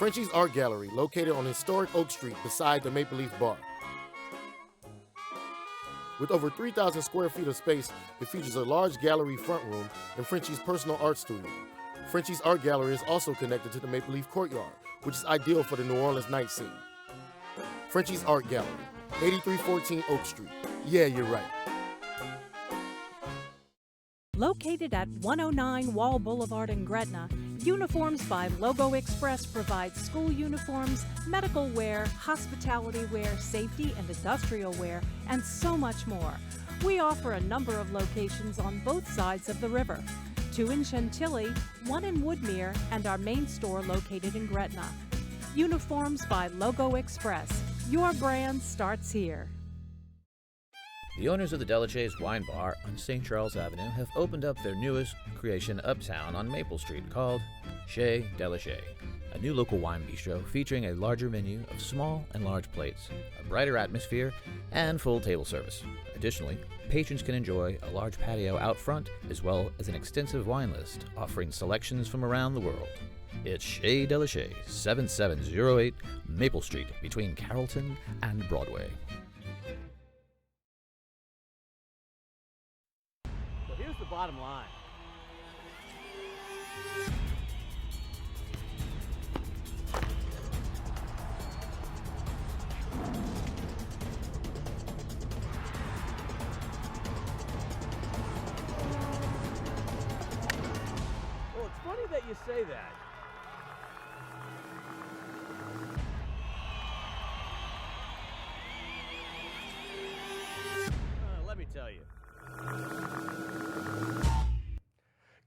Frenchie's Art Gallery, located on historic Oak Street beside the Maple Leaf Bar. With over 3,000 square feet of space, it features a large gallery front room and Frenchie's personal art studio. Frenchie's Art Gallery is also connected to the Maple Leaf Courtyard, which is ideal for the New Orleans night scene. Frenchie's Art Gallery, 8314 Oak Street. Yeah, you're right. Located at 109 Wall Boulevard in Gretna, Uniforms by Logo Express provides school uniforms, medical wear, hospitality wear, safety and industrial wear, and so much more. We offer a number of locations on both sides of the river. 2 in Chantilly, 1 in Woodmere, and our main store located in Gretna. Uniforms by Logo Express. Your brand starts here. The owners of the Delachey's Wine Bar on St. Charles Avenue have opened up their newest creation uptown on Maple Street called Chez Delachey, a new local wine bistro featuring a larger menu of small and large plates, a brighter atmosphere, and full table service. Additionally, patrons can enjoy a large patio out front as well as an extensive wine list offering selections from around the world. It's Chez Delachey, 7708 Maple Street between Carrollton and Broadway. Here's the bottom line. Well, it's funny that you say that. Let me tell you.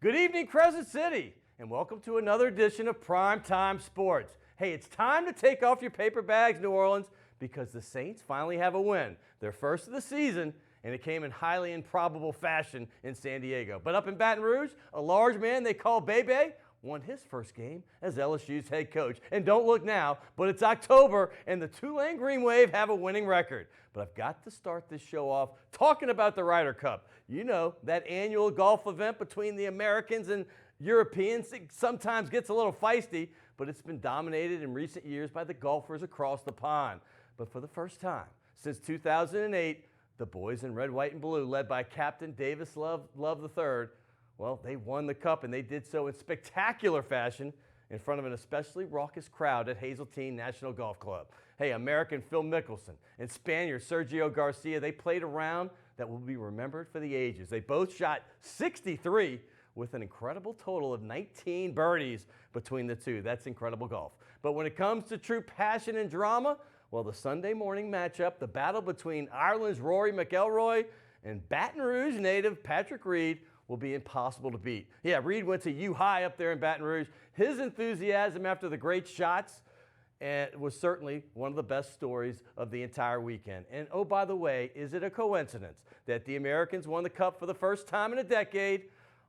Good evening, Crescent City, and welcome to another edition of Primetime Sports. Hey, it's time to take off your paper bags, New Orleans, because the Saints finally have a win, their first of the season, and it came in highly improbable fashion in San Diego. But up in Baton Rouge, a large man they call Bebe won his first game as LSU's head coach. And don't look now, but it's October, and the Tulane Green Wave have a winning record. But I've got to start this show off talking about the Ryder Cup. You know, that annual golf event between the Americans and Europeans. It sometimes gets a little feisty, but it's been dominated in recent years by the golfers across the pond. But for the first time since 2008, the boys in red, white, and blue, led by Captain Davis Love III, well, they won the Cup, and they did so in spectacular fashion in front of an especially raucous crowd at Hazeltine National Golf Club. Hey, American Phil Mickelson and Spaniard Sergio Garcia, they played a round that will be remembered for the ages. They both shot 63 with an incredible total of 19 birdies between the two. That's incredible golf. But when it comes to true passion and drama, well, the Sunday morning matchup, the battle between Ireland's Rory McIlroy and Baton Rouge native Patrick Reed, will be impossible to beat. Yeah, Reed went to U-High up there in Baton Rouge. His enthusiasm after the great shots was certainly one of the best stories of the entire weekend. And oh, by the way, is it a coincidence that the Americans won the Cup for the first time in a decade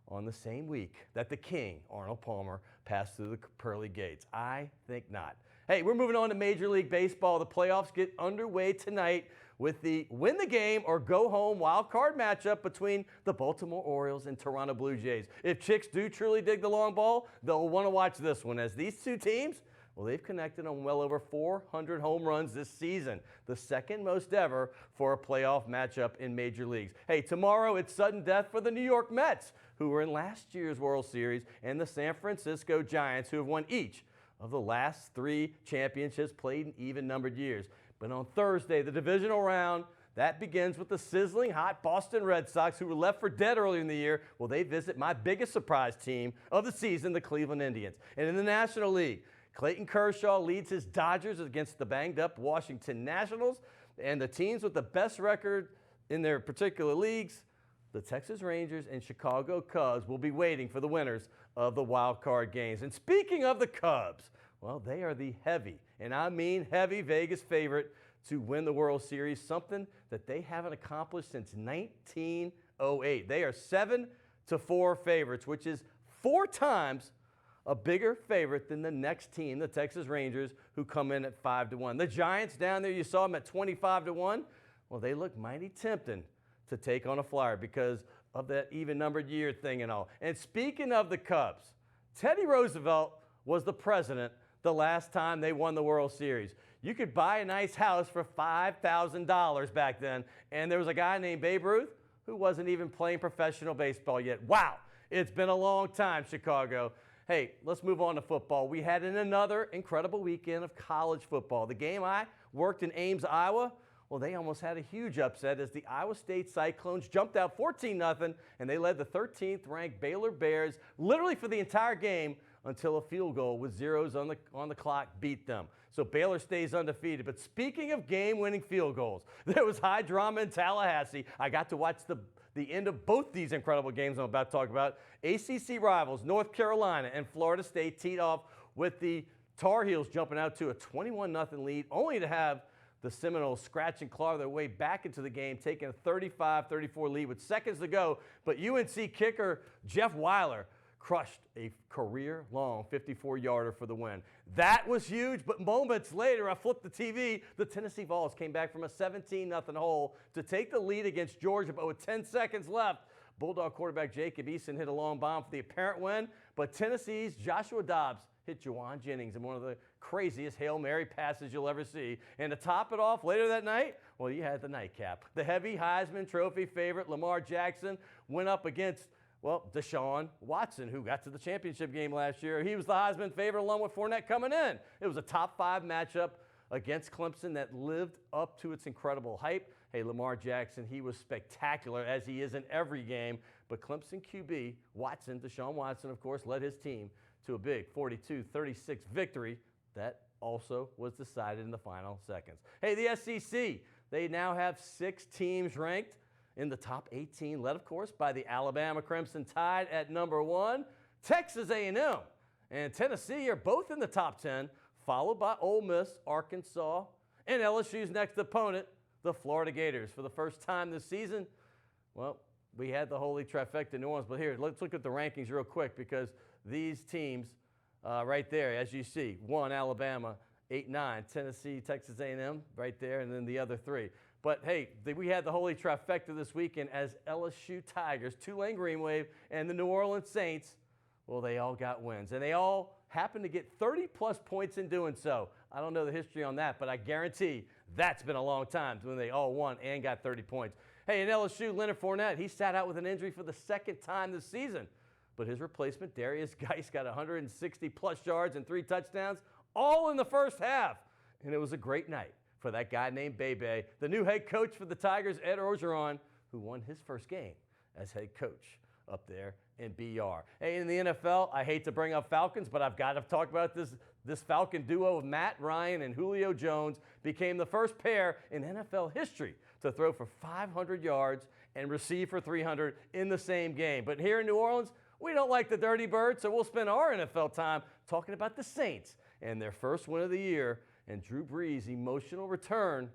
on the same week that the King, Arnold Palmer, passed through the pearly gates? I think not. Hey, we're moving on to Major League Baseball. The playoffs get underway tonight with the win the game or go home wild card matchup between the Baltimore Orioles and Toronto Blue Jays. If chicks do truly dig the long ball, they'll want to watch this one, as these two teams, well, they've connected on well over 400 home runs this season, the second most ever for a playoff matchup in major leagues. Hey, tomorrow it's sudden death for the New York Mets, who were in last year's World Series, and the San Francisco Giants, who have won each of the last 3 championships played in even-numbered years. But on Thursday, the divisional round, that begins with the sizzling hot Boston Red Sox, who were left for dead earlier in the year. Well, they visit my biggest surprise team of the season, the Cleveland Indians. And in the National League, Clayton Kershaw leads his Dodgers against the banged-up Washington Nationals. And the teams with the best record in their particular leagues, the Texas Rangers and Chicago Cubs, will be waiting for the winners of the wild card games. And speaking of the Cubs, well, they are the heavy, and I mean heavy, Vegas favorite to win the World Series, something that they haven't accomplished since 1908. They are 7-4 favorites, which is 4 times a bigger favorite than the next team, the Texas Rangers, who come in at 5-1. The Giants down there, you saw them at 25-1. Well, they look mighty tempting to take on a flyer because of that even-numbered year thing and all. And speaking of the Cubs, Teddy Roosevelt was the president the last time they won the World Series. You could buy a nice house for $5,000 back then, and there was a guy named Babe Ruth who wasn't even playing professional baseball yet. Wow, it's been a long time, Chicago. Hey, let's move on to football. We had another incredible weekend of college football. The game I worked in Ames, Iowa, well, they almost had a huge upset as the Iowa State Cyclones jumped out 14-0, and they led the 13th-ranked Baylor Bears literally for the entire game until a field goal with zeros on the clock beat them. So Baylor stays undefeated. But speaking of game-winning field goals, there was high drama in Tallahassee. I got to watch the end of both these incredible games I'm about to talk about. ACC rivals North Carolina and Florida State teed off with the Tar Heels jumping out to a 21-0 lead, only to have the Seminoles scratch and claw their way back into the game, taking a 35-34 lead with seconds to go. But UNC kicker Jeff Weiler crushed a career-long 54-yarder for the win. That was huge, but moments later, I flipped the TV. The Tennessee Vols came back from a 17-0 hole to take the lead against Georgia, but with 10 seconds left, Bulldog quarterback Jacob Eason hit a long bomb for the apparent win, but Tennessee's Joshua Dobbs hit Juwan Jennings in one of the craziest Hail Mary passes you'll ever see. And to top it off later that night, well, you had the nightcap. The heavy Heisman Trophy favorite Lamar Jackson went up against, well, Deshaun Watson, who got to the championship game last year. He was the Heisman favorite along with Fournette coming in. It was a top 5 matchup against Clemson that lived up to its incredible hype. Hey, Lamar Jackson, he was spectacular, as he is in every game. But Clemson QB Watson, Deshaun Watson, of course, led his team to a big 42-36 victory that also was decided in the final seconds. Hey, the SEC, they now have 6 teams ranked in the top 18, led, of course, by the Alabama Crimson Tide at number 1. Texas A&M and Tennessee are both in the top 10, followed by Ole Miss, Arkansas, and LSU's next opponent, the Florida Gators. For the first time this season, well, we had the holy trifecta in New Orleans, but here, let's look at the rankings real quick, because these teams right there, as you see, 1, Alabama, 8-9, Tennessee, Texas A&M right there, and then the other 3. But hey, we had the holy trifecta this weekend as LSU Tigers, Tulane Green Wave, and the New Orleans Saints, well, they all got wins. And they all happened to get 30-plus points in doing so. I don't know the history on that, but I guarantee that's been a long time when they all won and got 30 points. Hey, in LSU, Leonard Fournette, he sat out with an injury for the 2nd time this season. But his replacement, Darius Geis, got 160-plus yards and 3 touchdowns, all in the first half. And it was a great night for that guy named Bebe, the new head coach for the Tigers, Ed Orgeron, who won his first game as head coach up there in BR. Hey, in the NFL, I hate to bring up Falcons, but I've got to talk about this Falcon duo of Matt Ryan and Julio Jones became the first pair in NFL history to throw for 500 yards and receive for 300 in the same game. But here in New Orleans, we don't like the Dirty Birds, so we'll spend our NFL time talking about the Saints and their first win of the year and Drew Brees' emotional return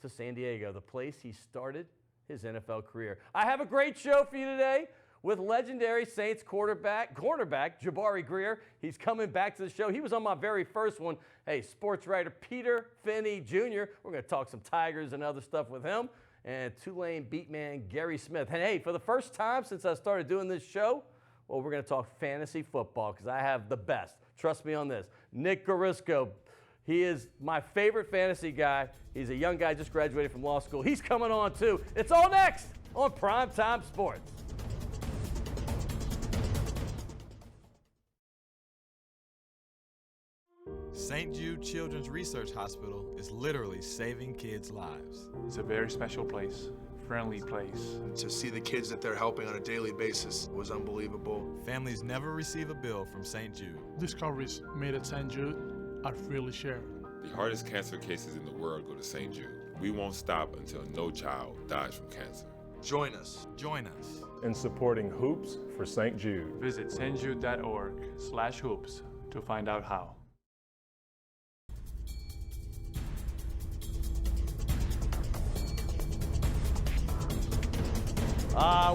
to San Diego, the place he started his NFL career. I have a great show for you today with legendary Saints cornerback Jabari Greer. He's coming back to the show. He was on my very first one. Hey, sports writer Peter Finney Jr. We're going to talk some Tigers and other stuff with him. And Tulane beat man Guerry Smith. And hey, for the first time since I started doing this show, well, we're going to talk fantasy football because I have the best. Trust me on this. Nick Garisco. He is my favorite fantasy guy. He's a young guy, just graduated from law school. He's coming on too. It's all next on Primetime Sports. St. Jude Children's Research Hospital is literally saving kids' lives. It's a very special place, friendly place. To see the kids that they're helping on a daily basis was unbelievable. Families never receive a bill from St. Jude. Discoveries made at St. Jude are freely shared. The hardest cancer cases in the world go to St. Jude. We won't stop until no child dies from cancer. Join us. Join us in supporting Hoops for St. Jude. Visit stjude.org/hoops to find out how.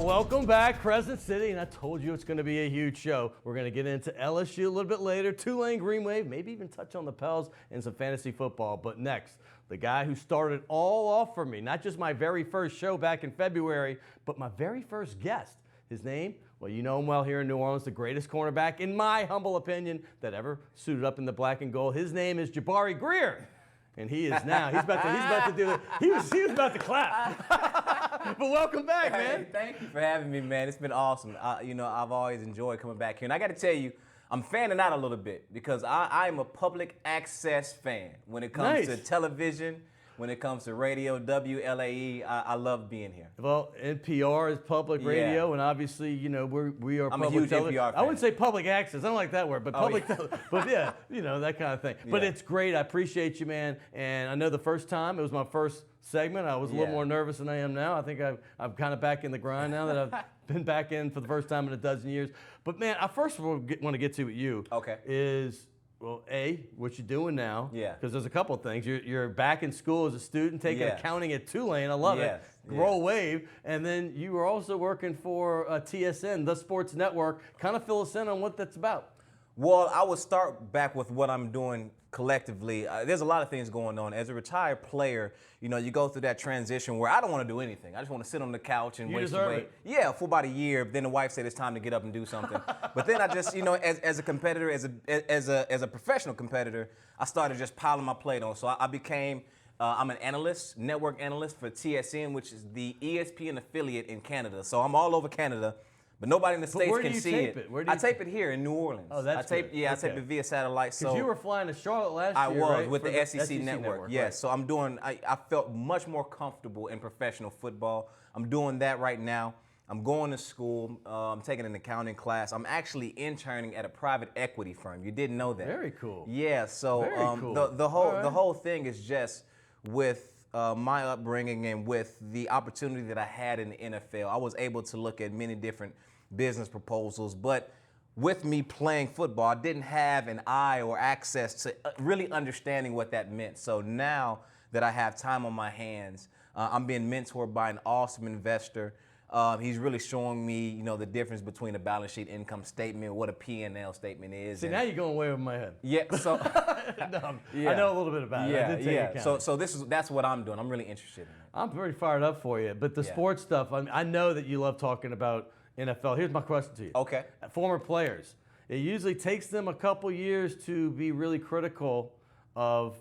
Welcome back, Crescent City, and I told you it's going to be a huge show. We're going to get into LSU a little bit later, Tulane Green Wave, maybe even touch on the Pels and some fantasy football. But next, the guy who started all off for me, not just my very first show back in February, but my very first guest. His name? Well, you know him well here in New Orleans, the greatest cornerback, in my humble opinion, that ever suited up in the black and gold. His name is Jabari Greer. And he is now, he's about to do it. He was about to clap. But welcome back, man. Hey, thank you for having me, man. It's been awesome. I've always enjoyed coming back here. And I got to tell you, I'm fanning out a little bit because I'm a public access fan. When it comes to television, when it comes to radio, WLAE, I love being here. Well, NPR is public radio, and obviously, we are I'm public a huge television. NPR fan. I wouldn't say public access. I don't like that word, but public but yeah, that kind of thing. But it's great. I appreciate you, man. And I know the first time, it was my first segment. I was a little more nervous than I am now. I think I'm kind of back in the grind now that I've been back in for the first time in a dozen years. But, man, I first of all want to get to with you is, well, A, what you're doing now. Yeah. Because there's a couple of things. You're back in school as a student, taking accounting at Tulane. I love it. Roll Wave. And then you were also working for TSN, the Sports Network. Kind of fill us in on what that's about. Well, I would start back with what I'm doing collectively. There's a lot of things going on. As a retired player, you go through that transition where I don't want to do anything. I just want to sit on the couch and wait. Yeah, for about a year. Then the wife said it's time to get up and do something. But then I just, as a competitor, as a professional competitor, I started just piling my plate on. So I became. I'm an analyst, network analyst for TSN, which is the ESPN affiliate in Canada. So I'm all over Canada. But nobody in the States can see it. Where do you I tape it here in New Orleans. Oh, that's good. I tape it via satellite. Because you were flying to Charlotte last year, I was, right? with the SEC Network. Yes, right. So I felt much more comfortable in professional football. I'm doing that right now. I'm going to school. I'm taking an accounting class. I'm actually interning at a private equity firm. You didn't know that. Very cool. Yeah, so cool. the whole thing is just with my upbringing and with the opportunity that I had in the NFL. I was able to look at many different business proposals, but with me playing football, I didn't have an eye or access to really understanding what that meant. So now that I have time on my hands, I'm being mentored by an awesome investor. He's really showing me, the difference between a balance sheet income statement, what a P&L statement is. See, now you're going way over my head. Yeah, so I know a little bit about it. So that's what I'm doing. I'm really interested in it. I'm pretty fired up for you. But the sports stuff, I know that you love talking about NFL. Here's my question to you. Okay. Former players. It usually takes them a couple years to be really critical of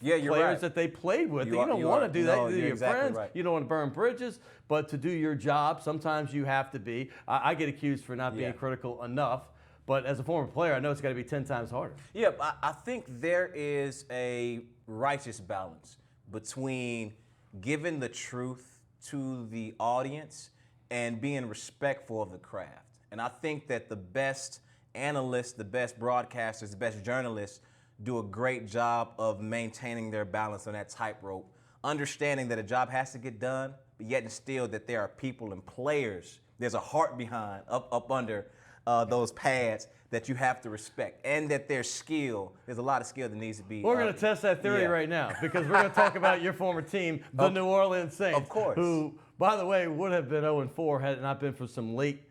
players that they played with. You don't want to do that to your friends. Right. You don't want to burn bridges, but to do your job, sometimes you have to be. I get accused for not being critical enough, but as a former player, I know it's got to be 10 times harder. Yeah, I think there is a righteous balance between giving the truth to the audience and being respectful of the craft. And I think that the best analysts, the best broadcasters, the best journalists do a great job of maintaining their balance on that tightrope, understanding that a job has to get done, but yet and still that there are people and players, there's a heart behind, up under those pads that you have to respect, and that there's a lot of skill that needs to be. We're going to test that theory right now, because we're going to talk about your former team, the New Orleans Saints. Of course. Who, by the way, would have been 0-4 had it not been for some late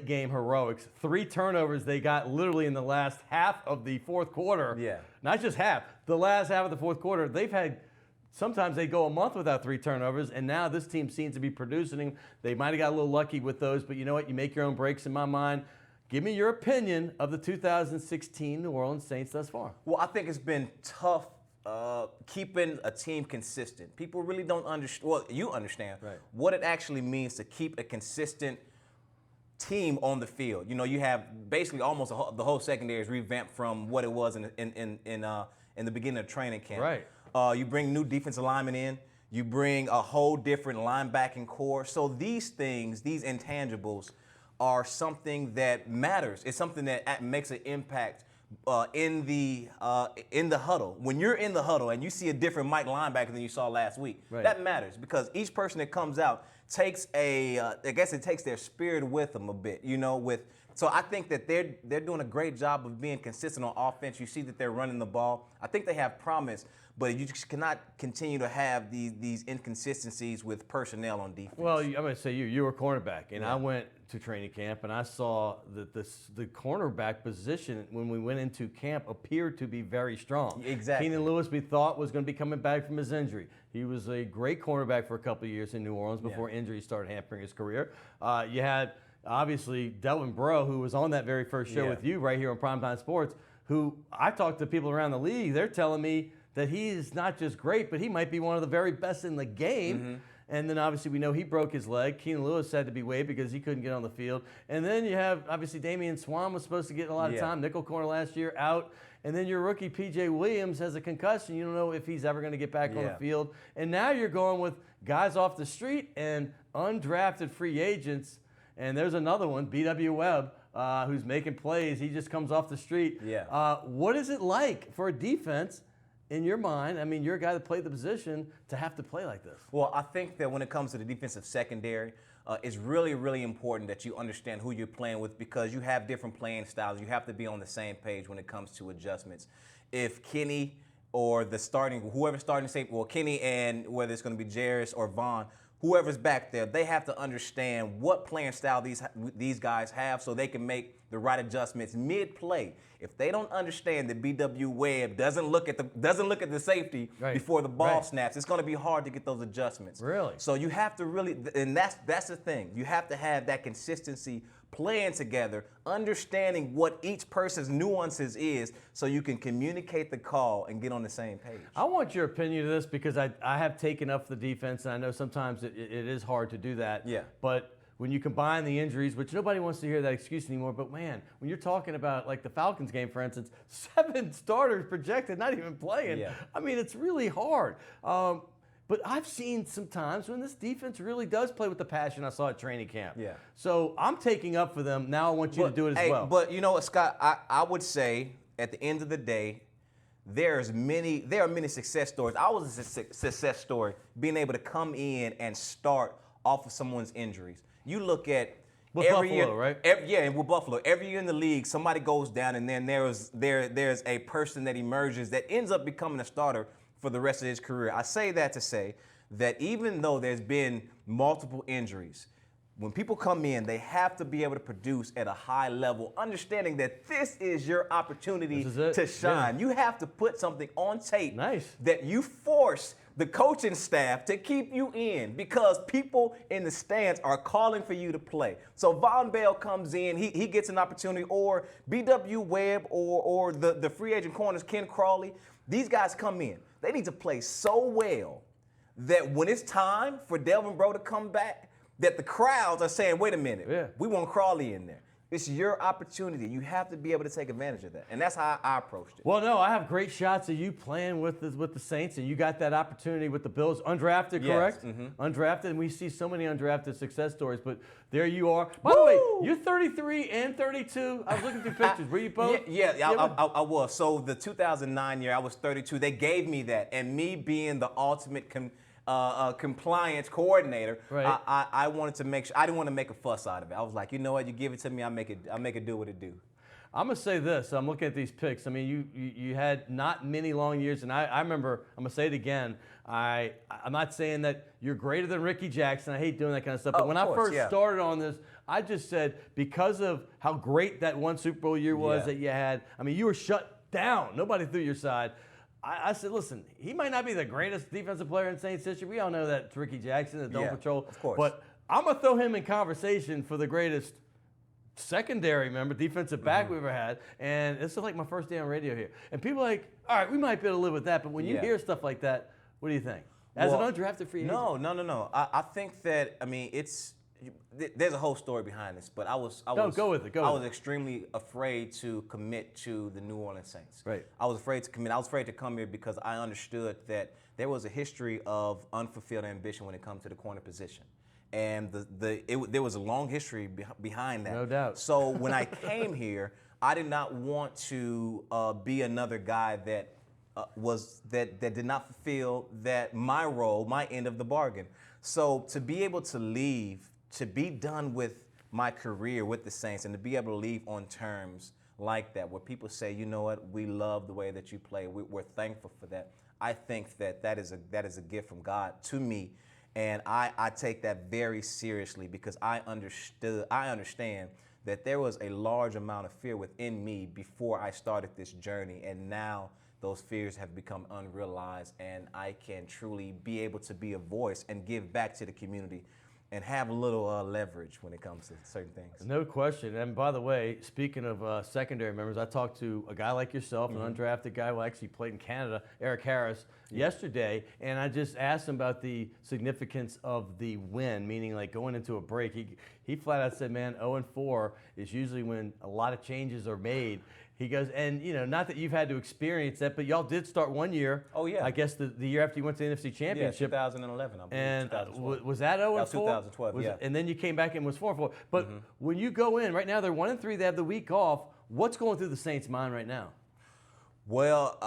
game heroics. 3 turnovers they got literally in the last half of the fourth quarter. Yeah. Not just half. The last half of the fourth quarter, they've had, sometimes they go a month without 3 turnovers, and now this team seems to be producing. They might have got a little lucky with those, but you know what? You make your own breaks in my mind. Give me your opinion of the 2016 New Orleans Saints thus far. Well, I think it's been tough keeping a team consistent. People really don't understand, well, you understand what it actually means to keep a consistent team on the field. You have basically almost the whole secondary is revamped from what it was in the beginning of training camp. Right. You bring new defensive linemen in. You bring a whole different linebacking core. So these things, these intangibles, are something that matters. It's something that makes an impact in the huddle. When you're in the huddle and you see a different Mike linebacker than you saw last week, that matters, because each person that comes out takes I guess it takes their spirit with them a bit, So I think that they're doing a great job of being consistent on offense. You see that they're running the ball. I think they have promise, but you just cannot continue to have these inconsistencies with personnel on defense. Well, I'm going to say you were cornerback, and I went to training camp, and I saw that the cornerback position when we went into camp appeared to be very strong. Exactly. Keenan Lewis, we thought, was going to be coming back from his injury. He was a great cornerback for a couple of years in New Orleans before injuries started hampering his career. You had obviously Delvin Breaux, who was on that very first show with you right here on Primetime Sports, who I talked to people around the league, they're telling me that he's not just great, but he might be one of the very best in the game. And then obviously we know he broke his leg. Keenan Lewis had to be waived because he couldn't get on the field. And then you have, obviously, Damian Swan was supposed to get a lot of time. Nickel corner last year, out. And then your rookie, P.J. Williams, has a concussion. You don't know if he's ever going to get back on the field. And now you're going with guys off the street and undrafted free agents. And there's another one, B.W. Webb, who's making plays. He just comes off the street. What is it like for a defense, in your mind, I mean, you're a guy that played the position, to have to play like this? Well, I think that when it comes to the defensive secondary, it's really, really important that you understand who you're playing with, because you have different playing styles. You have to be on the same page when it comes to adjustments. If Kenny or whoever's starting safety, well, Kenny and whether it's going to be Jarris or Vaughn, whoever's back there, they have to understand what playing style these guys have so they can make the right adjustments mid-play. If they don't understand that B.W. Webb doesn't look at the safety before the ball snaps, it's going to be hard to get those adjustments. Really? So you have to really, and that's the thing. You have to have that consistency playing together, understanding what each person's nuances is, so you can communicate the call and get on the same page. I want your opinion of this, because I have taken up the defense, and I know sometimes it is hard to do that. But when you combine the injuries, which nobody wants to hear that excuse anymore, but man, when you're talking about like the Falcons game, for instance, 7 starters projected, not even playing. I mean, it's really hard. But I've seen some times when this defense really does play with the passion I saw at training camp. So I'm taking up for them. Now I want you to do it as well. But you know what, Scott, I would say at the end of the day, there are many success stories. I was a success story being able to come in and start off of someone's injuries. You look at every year, right? And with Buffalo, every year in the league, somebody goes down, and then there's a person that emerges that ends up becoming a starter for the rest of his career. I say that to say that even though there's been multiple injuries, when people come in, they have to be able to produce at a high level, understanding that this is your opportunity to shine. You have to put something on tape that you force the coaching staff to keep you in, because people in the stands are calling for you to play. So Von Bell comes in, he gets an opportunity, or B.W. Webb or the free agent corners, Ken Crawley. These guys come in. They need to play so well that when it's time for Delvin Breaux to come back, that the crowds are saying, wait a minute, we want Crawley in there. It's your opportunity. You have to be able to take advantage of that. And that's how I approached it. Well, no, I have great shots of you playing with the Saints, and you got that opportunity with the Bills. Undrafted, correct? Undrafted, and we see so many undrafted success stories, but there you are. By the way, you're 33 and 32. I was looking through pictures. Were you both? I was. So the 2009 year, I was 32. They gave me that, and me being the ultimate compliance coordinator, I wanted to make sure, I didn't want to make a fuss out of it. I was like, you know what, you give it to me, I make it do what it do. I'm gonna say this. I'm looking at these picks. I mean, you had not many long years, and I remember. I'm gonna say it again. I'm not saying that you're greater than Ricky Jackson. I hate doing that kind of stuff. But when I first started on this, I just said, because of how great that one Super Bowl year was that you had. I mean, you were shut down. Nobody threw your side. I said, listen, he might not be the greatest defensive player in Saints history. We all know that it's Ricky Jackson, the Dome Patrol. Of course. But I'm going to throw him in conversation for the greatest secondary member, defensive back we've ever had. And this is like my first day on radio here. And people are like, all right, we might be able to live with that. But when you hear stuff like that, what do you think? As an undrafted free agent? No. I think that, I mean, there's a whole story behind this, but I was extremely afraid to commit to the New Orleans Saints. I was afraid to commit. I was afraid to come here because I understood that there was a history of unfulfilled ambition when it comes to the corner position. And there was a long history behind that. No doubt. So when I came here, I did not want to be another guy that did not fulfill my role, my end of the bargain. So to be able to leave, to be done with my career with the Saints, and to be able to leave on terms like that, where people say, you know what, we love the way that you play, we're thankful for that. I think that is a gift from God to me, and I take that very seriously, because I understand that there was a large amount of fear within me before I started this journey, and now those fears have become unrealized, and I can truly be able to be a voice and give back to the community and have a little leverage when it comes to certain things. No question. And by the way, speaking of secondary members, I talked to a guy like yourself, an undrafted guy who actually played in Canada, Eric Harris, yesterday, and I just asked him about the significance of the win, meaning like going into a break. He flat out said, man, 0-4 is usually when a lot of changes are made. He goes, and not that you've had to experience that, but y'all did start one year. Oh, yeah. I guess the year after you went to the NFC Championship. Yeah, 2011, I believe. And 2012. was that 0-4? That was 2012, yeah. And then you came back and was 4-4. But when you go in, right now they're 1-3, they have the week off. What's going through the Saints' mind right now? Well,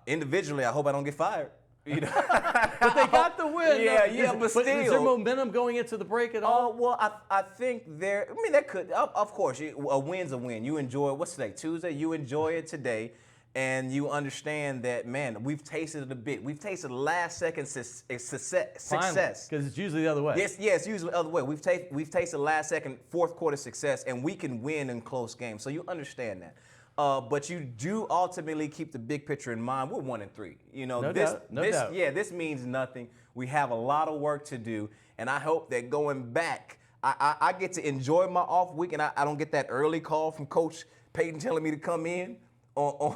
individually, I hope I don't get fired. But they got the win. But still. Is there momentum going into the break at all? Well, I think that could, of course, a win's a win. You enjoy it. What's today? Tuesday? You enjoy it today, and you understand that, man, we've tasted it a bit. We've tasted last-second success. Because it's usually the other way. Yes, it's usually the other way. We've tasted last-second, fourth-quarter success, and we can win in close games. So you understand that. But you do ultimately keep the big picture in mind. We're 1-3. No doubt. Yeah, this means nothing. We have a lot of work to do, and I hope that going back, I get to enjoy my off week, and I don't get that early call from Coach Payton telling me to come in on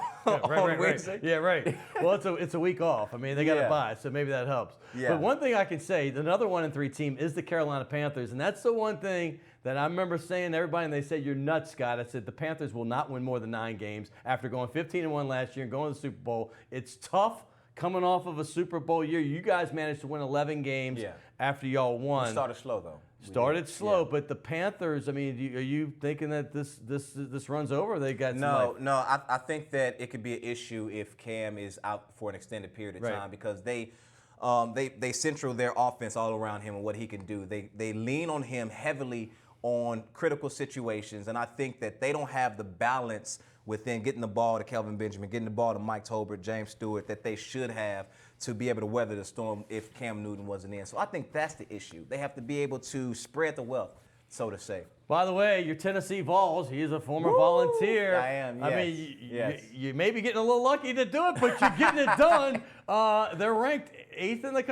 Wednesday. Yeah, right. Well, it's a week off. I mean, they got to buy, so maybe that helps. Yeah. But one thing I can say, another 1-3 team is the Carolina Panthers, and that's the one thing that I remember saying to everybody, and they said, you're nuts, Scott. I said, the Panthers will not win more than 9 games after going 15-1 last year and going to the Super Bowl. It's tough coming off of a Super Bowl year. You guys managed to win 11 games after y'all won. We started slow, though. Started slow, but the Panthers, I mean, are you thinking that this runs over? They got No, I think that it could be an issue if Cam is out for an extended period of time because they central their offense all around him and what he can do. They lean on him heavily on critical situations, and I think that they don't have the balance within getting the ball to Kelvin Benjamin, getting the ball to Mike Tolbert, James Stewart, that they should have to be able to weather the storm if Cam Newton wasn't in. So I think that's the issue. They have to be able to spread the wealth, so to say. By the way, your Tennessee Vols, he is a former volunteer. I am, yes. I mean, you may be getting a little lucky to do it, but you're getting it done. They're ranked 9th in the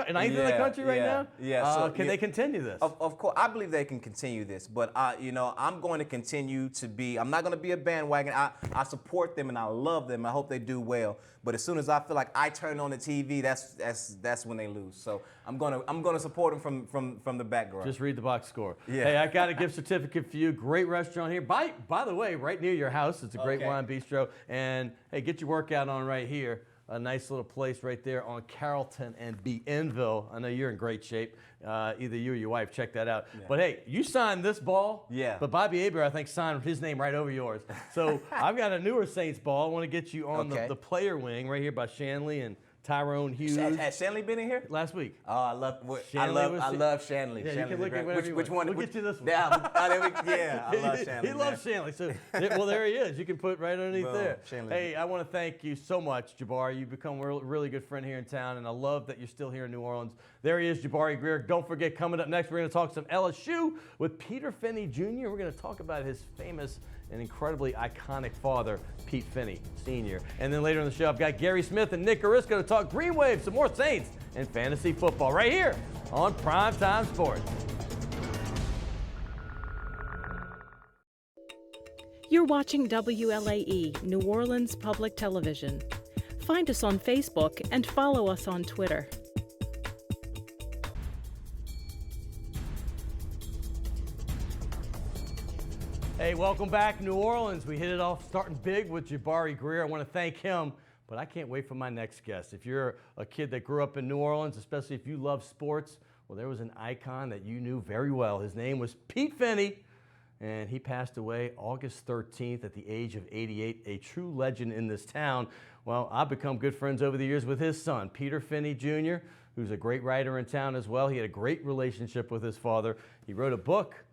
country right now. Yeah. So, can they continue this? Of course, I believe they can continue this, but I'm going to continue to be. I'm not going to be a bandwagon. I support them and I love them. I hope they do well. But as soon as I feel like I turn on the TV, that's when they lose. So I'm gonna support them from the background. Just read the box score. Yeah. Hey, I got a gift certificate for you. Great restaurant here. By the way, right near your house. It's a great wine bistro. And hey, get your workout on right here. A nice little place right there on Carrollton and Bienville. I know you're in great shape. Either you or your wife, check that out. Yeah. But hey, you signed this ball. Yeah. But Bobby Aber, I think, signed his name right over yours. So I've got a newer Saints ball. I want to get you on the player wing right here by Shanley and Tyrone Hughes. Has Shanley been in here? Last week. Oh, I love Shanley. Yeah, Shanley's you can look at whatever which one? We'll get you this one. Yeah, I love Shanley. He loves Shanley. So, well, there he is. You can put right underneath Boom, there. Shanley. Hey, I want to thank you so much, Jabari. You've become a really good friend here in town, and I love that you're still here in New Orleans. There he is, Jabari Greer. Don't forget, coming up next, we're going to talk some LSU with Peter Finney Jr. We're going to talk about his famous and incredibly iconic father, Pete Finney Sr. And then later in the show, I've got Gary Smith and Nick Carisco to talk Green Wave, some more Saints and fantasy football right here on Primetime Sports. You're watching WLAE, New Orleans Public Television. Find us on Facebook and follow us on Twitter. Hey, welcome back, New Orleans. We hit it off starting big with Jabari Greer. I want to thank him, but I can't wait for my next guest. If you're a kid that grew up in New Orleans, especially if you love sports, well, there was an icon that you knew very well. His name was Pete Finney, and he passed away August 13th at the age of 88, a true legend in this town. Well, I've become good friends over the years with his son, Peter Finney Jr., who's a great writer in town as well. He had a great relationship with his father. He wrote a book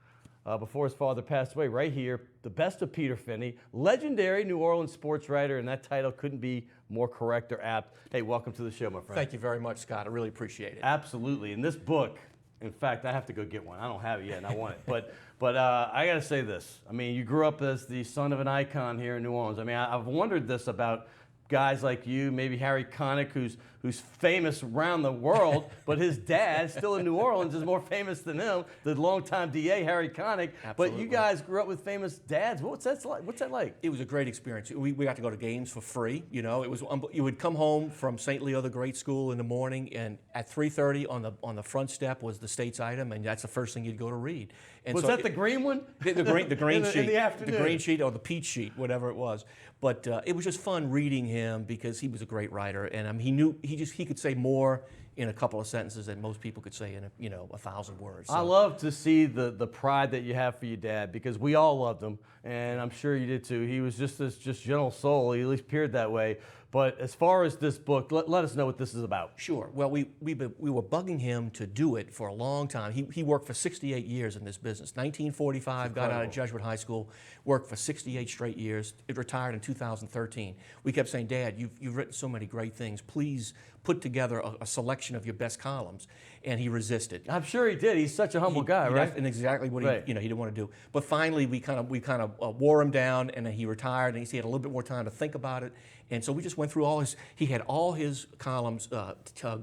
before his father passed away, right here, The Best of Peter Finney, legendary New Orleans sports writer, and that title couldn't be more correct or apt. Hey, welcome to the show, my friend. Thank you very much, Scott. I really appreciate it. Absolutely. And this book, in fact, I have to go get one. I don't have it yet, and I want it. But I got to say this. I mean, you grew up as the son of an icon here in New Orleans. I mean, I've wondered this about guys like you, maybe Harry Connick, who's who's famous around the world, but his dad, still in New Orleans, is more famous than him, the longtime DA, Harry Connick. But you guys grew up with famous dads. What's that like? It was a great experience. We got to go to games for free. You know, it was you would come home from St. Leo, the great school, in the morning, and at 3:30 on the front step was the state's item, and that's the first thing you'd go to read. And was that the green one? The green sheet. In the afternoon. The green sheet or the peach sheet, whatever it was. But it was just fun reading him because he was a great writer, and he could say more in a couple of sentences than most people could say in 1,000 words. So. I love to see the pride that you have for your dad, because we all loved him, and I'm sure you did too. He was just this gentle soul. He at least appeared that way. But as far as this book, let us know what this is about. Sure. Well, we were bugging him to do it for a long time. He worked for 68 years in this business. 1945, got out of Jesuit High School, worked for 68 straight years. It retired in 2013. We kept saying, Dad, you've written so many great things. Please put together a selection of your best columns. And he resisted. I'm sure he did. He's such a humble guy, right? And exactly what he didn't want to do. But finally, we kind of wore him down, and then he retired, and he had a little bit more time to think about it. And so we just went through he had all his columns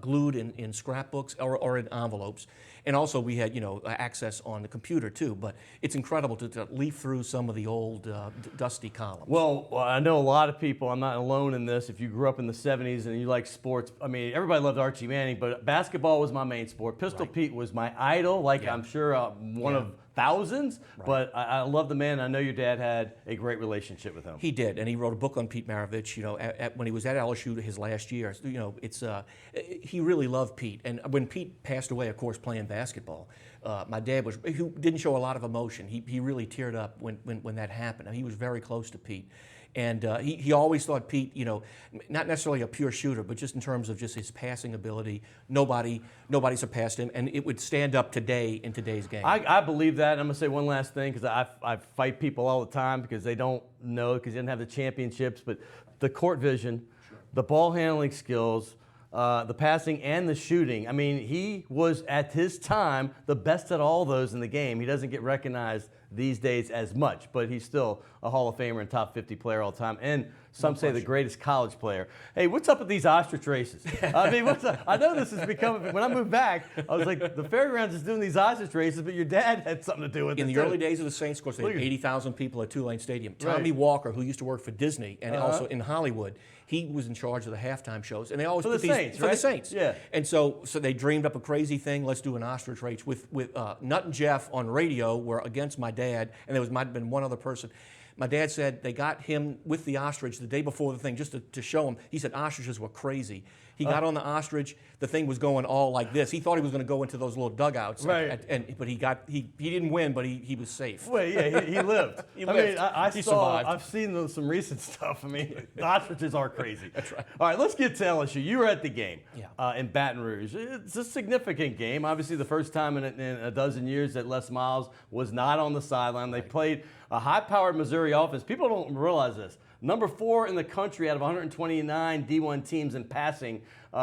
glued in scrapbooks or in envelopes. And also we had, access on the computer too. But it's incredible to leaf through some of the old dusty columns. Well, I know a lot of people, I'm not alone in this, if you grew up in the 70s and you like sports, I mean, everybody loved Archie Manning, but basketball was my main sport. Pistol Pete was my idol, I'm sure one of thousands, but I love the man. I know your dad had a great relationship with him. He did, and he wrote a book on Pete Maravich. When he was at LSU his last year, he really loved Pete. And when Pete passed away, of course, playing basketball, my dad who didn't show a lot of emotion. He really teared up when that happened. And he was very close to Pete. And he always thought Pete, not necessarily a pure shooter, but just in terms of just his passing ability, nobody surpassed him, and it would stand up today in today's game. I believe that. And I'm going to say one last thing, because I fight people all the time because they don't know, because they didn't have the championships, but the court vision, the ball handling skills, the passing and the shooting. I mean, he was, at his time, the best at all those in the game. He doesn't get recognized these days as much, but he's still a Hall of Famer and top 50 player all the time, and some say the greatest college player. Hey, what's up with these ostrich races? I mean, I know this is becoming, when I moved back, I was like, the fairgrounds is doing these ostrich races, but your dad had something to do with it. In the early days of the Saints, of course, they had 80,000 people at Tulane Stadium. Tommy Walker, who used to work for Disney and also in Hollywood, he was in charge of the halftime shows, and they always put these for the Saints. Yeah. And so they dreamed up a crazy thing. Let's do an ostrich race with Nut and Jeff on radio were against my dad, and there might have been one other person. My dad said they got him with the ostrich the day before the thing just to show him. He said ostriches were crazy. He got on the ostrich. The thing was going all like this. He thought he was going to go into those little dugouts. Right. But he didn't win, but he was safe. Well, yeah, he lived. He lived. I He saw, survived. I've seen some recent stuff. I mean, the ostriches are crazy. That's right. All right, let's get to LSU. You were at the game in Baton Rouge. It's a significant game. Obviously, the first time in a dozen years that Les Miles was not on the sideline. They played a high-powered Missouri offense. People don't realize this. Number 4 in the country out of 129 D1 teams in passing.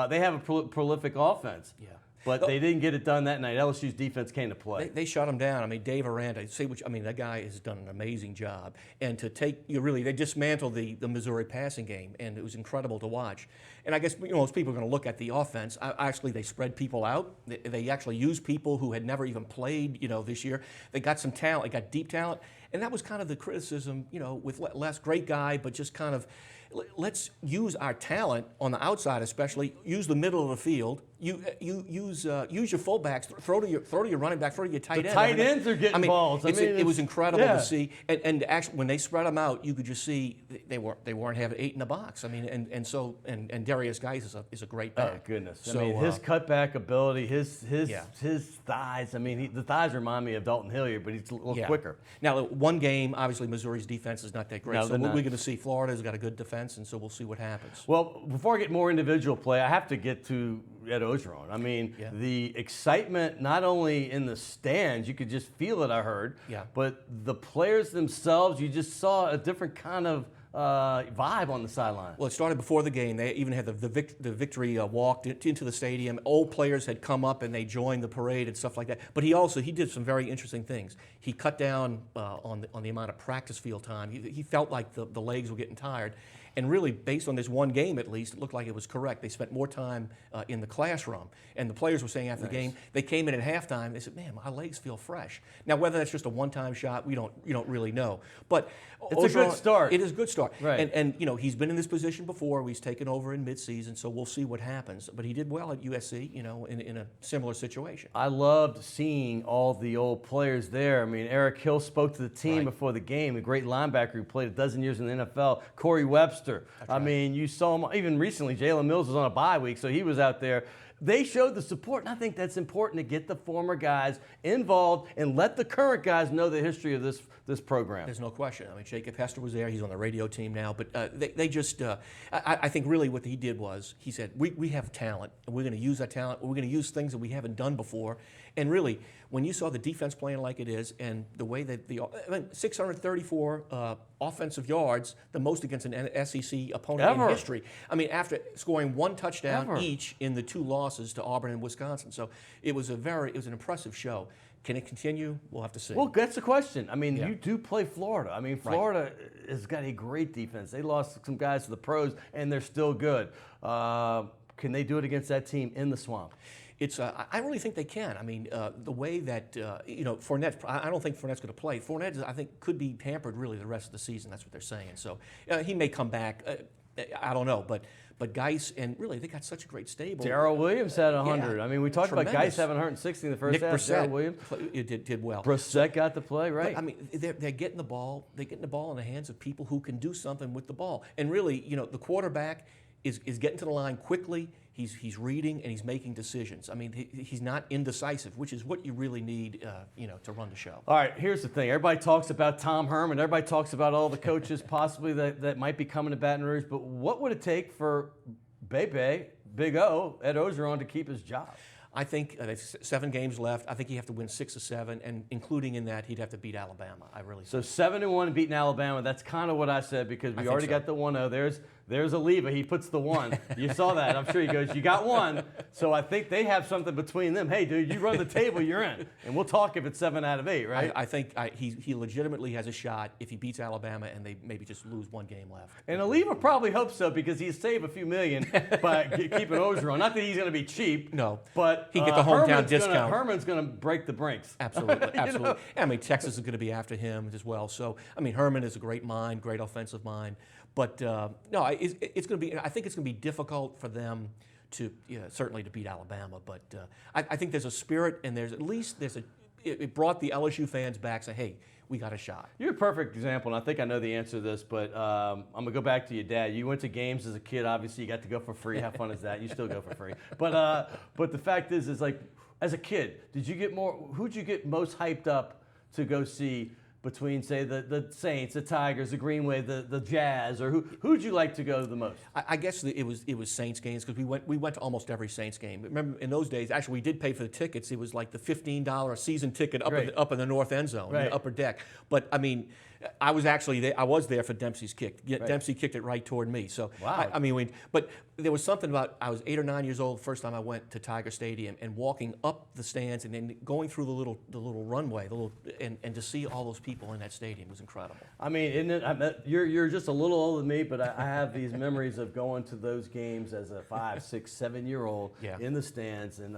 They have a prolific offense. Yeah. But they didn't get it done that night. LSU's defense came to play. They shut him down. I mean, Dave Aranda, that guy has done an amazing job. And they dismantled the Missouri passing game, and it was incredible to watch. And I guess most people are going to look at the offense. Actually, they spread people out. They actually used people who had never even played, this year. They got some talent. They got deep talent. And that was kind of the criticism, with Les, great guy, but just kind of, let's use our talent on the outside, especially use the middle of the field. Use your fullbacks. Throw to your running back. Throw to your tight end. The tight ends are getting balls. It was incredible to see. And actually, when they spread them out, you could just see they weren't having 8 in the box. I mean, and Darius Geis is a great back. Oh goodness! So, I mean, his cutback ability, his thighs. I mean, the thighs remind me of Dalton Hilliard, but he's a little quicker. Now, one game, obviously, Missouri's defense is not that great. No, so we're going to see Florida's got a good defense, and so we'll see what happens. Well, before I get more individual play, I have to get to Ed Ogeron. I mean, the excitement not only in the stands, you could just feel it, I heard, but the players themselves, you just saw a different kind of vibe on the sideline. Well, it started before the game. They even had the victory walk into the stadium. Old players had come up and they joined the parade and stuff like that. But he did some very interesting things. He cut down on the amount of practice field time. He felt like the legs were getting tired. And really, based on this one game at least, it looked like it was correct. They spent more time in the classroom. And the players were saying after the game, they came in at halftime, they said, man, my legs feel fresh. Now, whether that's just a one-time shot, we don't really know. But it's a good start. It is a good start. Right. And you know, he's been in this position before. He's taken over in midseason, so we'll see what happens. But he did well at USC, you know, in a similar situation. I loved seeing all the old players there. I mean, Eric Hill spoke to the team before the game, a great linebacker who played a dozen years in the NFL. Corey Webster. I mean, you saw him even recently. Jalen Mills was on a bye week, so he was out there. They showed the support, and I think that's important to get the former guys involved and let the current guys know the history of this program. There's no question. I mean, Jacob Hester was there. He's on the radio team now. But they just, I think really what he did was he said, we have talent, and we're going to use that talent. We're going to use things that we haven't done before. And really, when you saw the defense playing like it is and the way that 634 offensive yards, the most against an SEC opponent in history. I mean, after scoring one touchdown each in the 2 losses to Auburn and Wisconsin. So it was an impressive show. Can it continue? We'll have to see. Well, that's the question. I mean, you do play Florida. I mean, Florida has got a great defense. They lost some guys to the pros, and they're still good. Can they do it against that team in the Swamp? I really think they can. I mean, the way that, you know, Fournette, I don't think Fournette's going to play. Fournette, I think, could be hampered really the rest of the season. That's what they're saying. So he may come back. I don't know. But Geis, and really, they got such a great stable. Darrell Williams had 100. I mean, we talked about Geis having 160 in the first half. Darrell Williams did well. Brissett got to play, right? But, I mean, they're getting the ball. They're getting the ball in the hands of people who can do something with the ball. And really, you know, the quarterback is getting to the line quickly. He's reading and he's making decisions. I mean, he's not indecisive, which is what you really need, you know, to run the show. All right, here's the thing. Everybody talks about Tom Herman. Everybody talks about all the coaches possibly that might be coming to Baton Rouge. But what would it take for Big O, Ed Ogeron, to keep his job? I think there's 7 games left. I think he'd have to win 6 or 7, and including in that, he'd have to beat Alabama. I really so 7-1 and beating Alabama. That's kind of what I said because we already got the 1-0. There's Oliva. He puts the 1. You saw that. I'm sure he goes, you got 1. So I think they have something between them. Hey, dude, you run the table, you're in. And we'll talk if it's 7 out of 8, right? I think he legitimately has a shot if he beats Alabama and they maybe just lose 1 game left. And Oliva probably hopes so because he's saved a few million by keeping Ogeron. Not that he's going to be cheap. No. But he can get the hometown discount. Herman's going to break the brinks. Absolutely. Absolutely. You know? I mean, Texas is going to be after him as well. So, I mean, Herman is a great mind, great offensive mind. But no, it's going to be. I think it's going to be difficult for them to certainly to beat Alabama. But I think there's a spirit, and it brought the LSU fans back. Say, hey, we got a shot. You're a perfect example, and I think I know the answer to this. But I'm gonna go back to your dad. You went to games as a kid. Obviously, you got to go for free. How fun is that? You still go for free. But the fact is like, as a kid, did you get more? Who'd you get most hyped up to go see? Between, say, the Saints, the Tigers, the Green Wave, the Jazz, or who'd you like to go the most? I guess it was Saints games because we went to almost every Saints game. Remember in those days, actually we did pay for the tickets. It was like the $15 season ticket up in the north end zone, in the upper deck. But I mean, I was actually there. I was there for Dempsey's kick. Dempsey kicked it right toward me. So wow. I mean, but there was something about I was 8 or 9 years old the first time I went to Tiger Stadium and walking up the stands and then going through the little runway, and to see all those people in that stadium was incredible. I mean, isn't it? You're just a little older than me, but I have these memories of going to those games as a 5, 6, 7-year-old in the stands and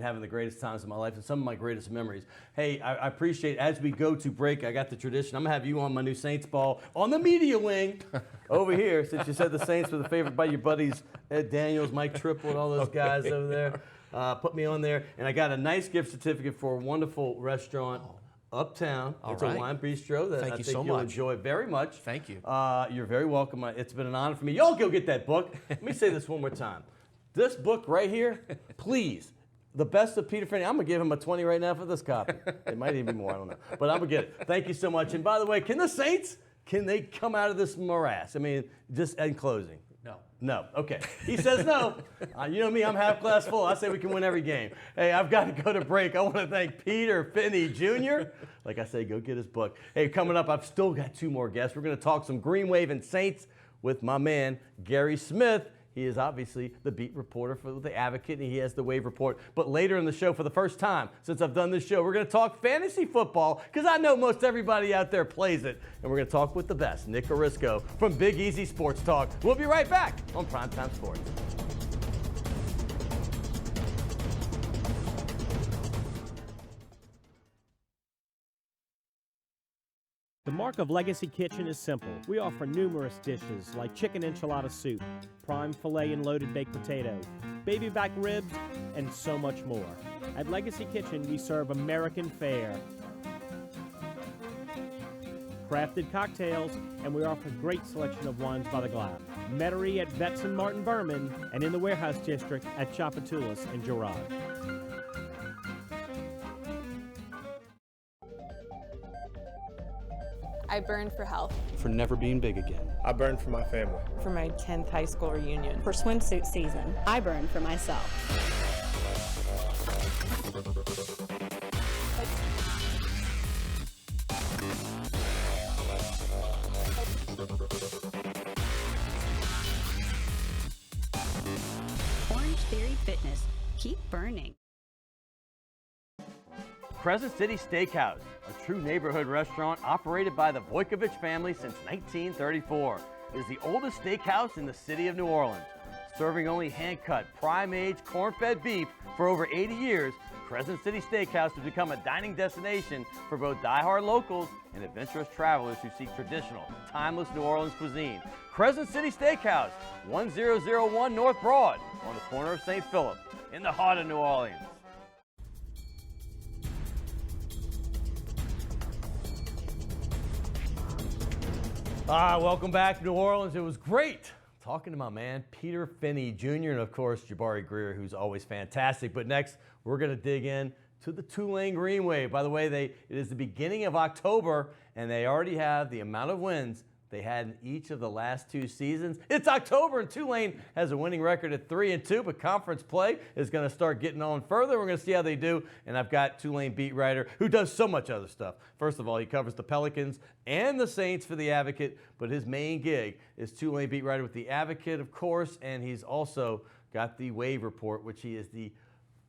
having the greatest times of my life and some of my greatest memories. Hey, I appreciate as we go to break. I got the tradition. I'm gonna have you on my new Saints ball on the media wing over here, since you said the Saints were the favorite by your buddies Ed Daniels, Mike Triple, and all those guys over there. Put me on there, and I got a nice gift certificate for a wonderful restaurant uptown. It's a wine bistro that I think you'll enjoy very much. Thank you. You're very welcome. It's been an honor for me. Y'all go get that book. Let me say this one more time. This book right here, please. The best of Peter Finney. I'm going to give him a 20 right now for this copy. It might even be more, I don't know. But I'm going to get it. Thank you so much. And by the way, can the Saints, can they come out of this morass? I mean, just in closing. No. No. Okay. He says no. You know me, I'm half glass full. I say we can win every game. Hey, I've got to go to break. I want to thank Peter Finney Jr. Like I say, go get his book. Hey, coming up, I've still got 2 more guests. We're going to talk some Green Wave and Saints with my man, Gary Smith. He is obviously the beat reporter for the Advocate, and he has the Wave Report. But later in the show, for the first time since I've done this show, we're going to talk fantasy football, because I know most everybody out there plays it. And we're going to talk with the best, Nick Orisco from Big Easy Sports Talk. We'll be right back on Primetime Sports. The mark of Legacy Kitchen is simple. We offer numerous dishes like chicken enchilada soup, prime filet and loaded baked potato, baby back ribs, and so much more. At Legacy Kitchen, we serve American fare, crafted cocktails, and we offer a great selection of wines by the glass. Metairie at Betts and Martin Berman, and in the Warehouse District at Chapatulas and Girard. I burned for health. For never being big again. I burned for my family. For my 10th high school reunion. For swimsuit season. I burned for myself. Orange Theory Fitness. Keep burning. Crescent City Steakhouse, a true neighborhood restaurant operated by the Vojkovic family since 1934, is the oldest steakhouse in the city of New Orleans. Serving only hand-cut, prime-aged, corn-fed beef for over 80 years, Crescent City Steakhouse has become a dining destination for both die-hard locals and adventurous travelers who seek traditional, timeless New Orleans cuisine. Crescent City Steakhouse, 1001 North Broad, on the corner of St. Philip, in the heart of New Orleans. Welcome back to New Orleans. It was great talking to my man, Peter Finney Jr., and of course, Jabari Greer, who's always fantastic. But next, we're going to dig in to the Tulane Green Wave. By the way, it is the beginning of October, and they already have the amount of wins they had in each of the last 2 seasons. It's October, and Tulane has a winning record at 3-2, but conference play is going to start getting on further. We're going to see how they do, and I've got Tulane beat writer who does so much other stuff. First of all, he covers the Pelicans and the Saints for the Advocate, but his main gig is Tulane beat writer with the Advocate, of course, and he's also got the Wave Report, which he is the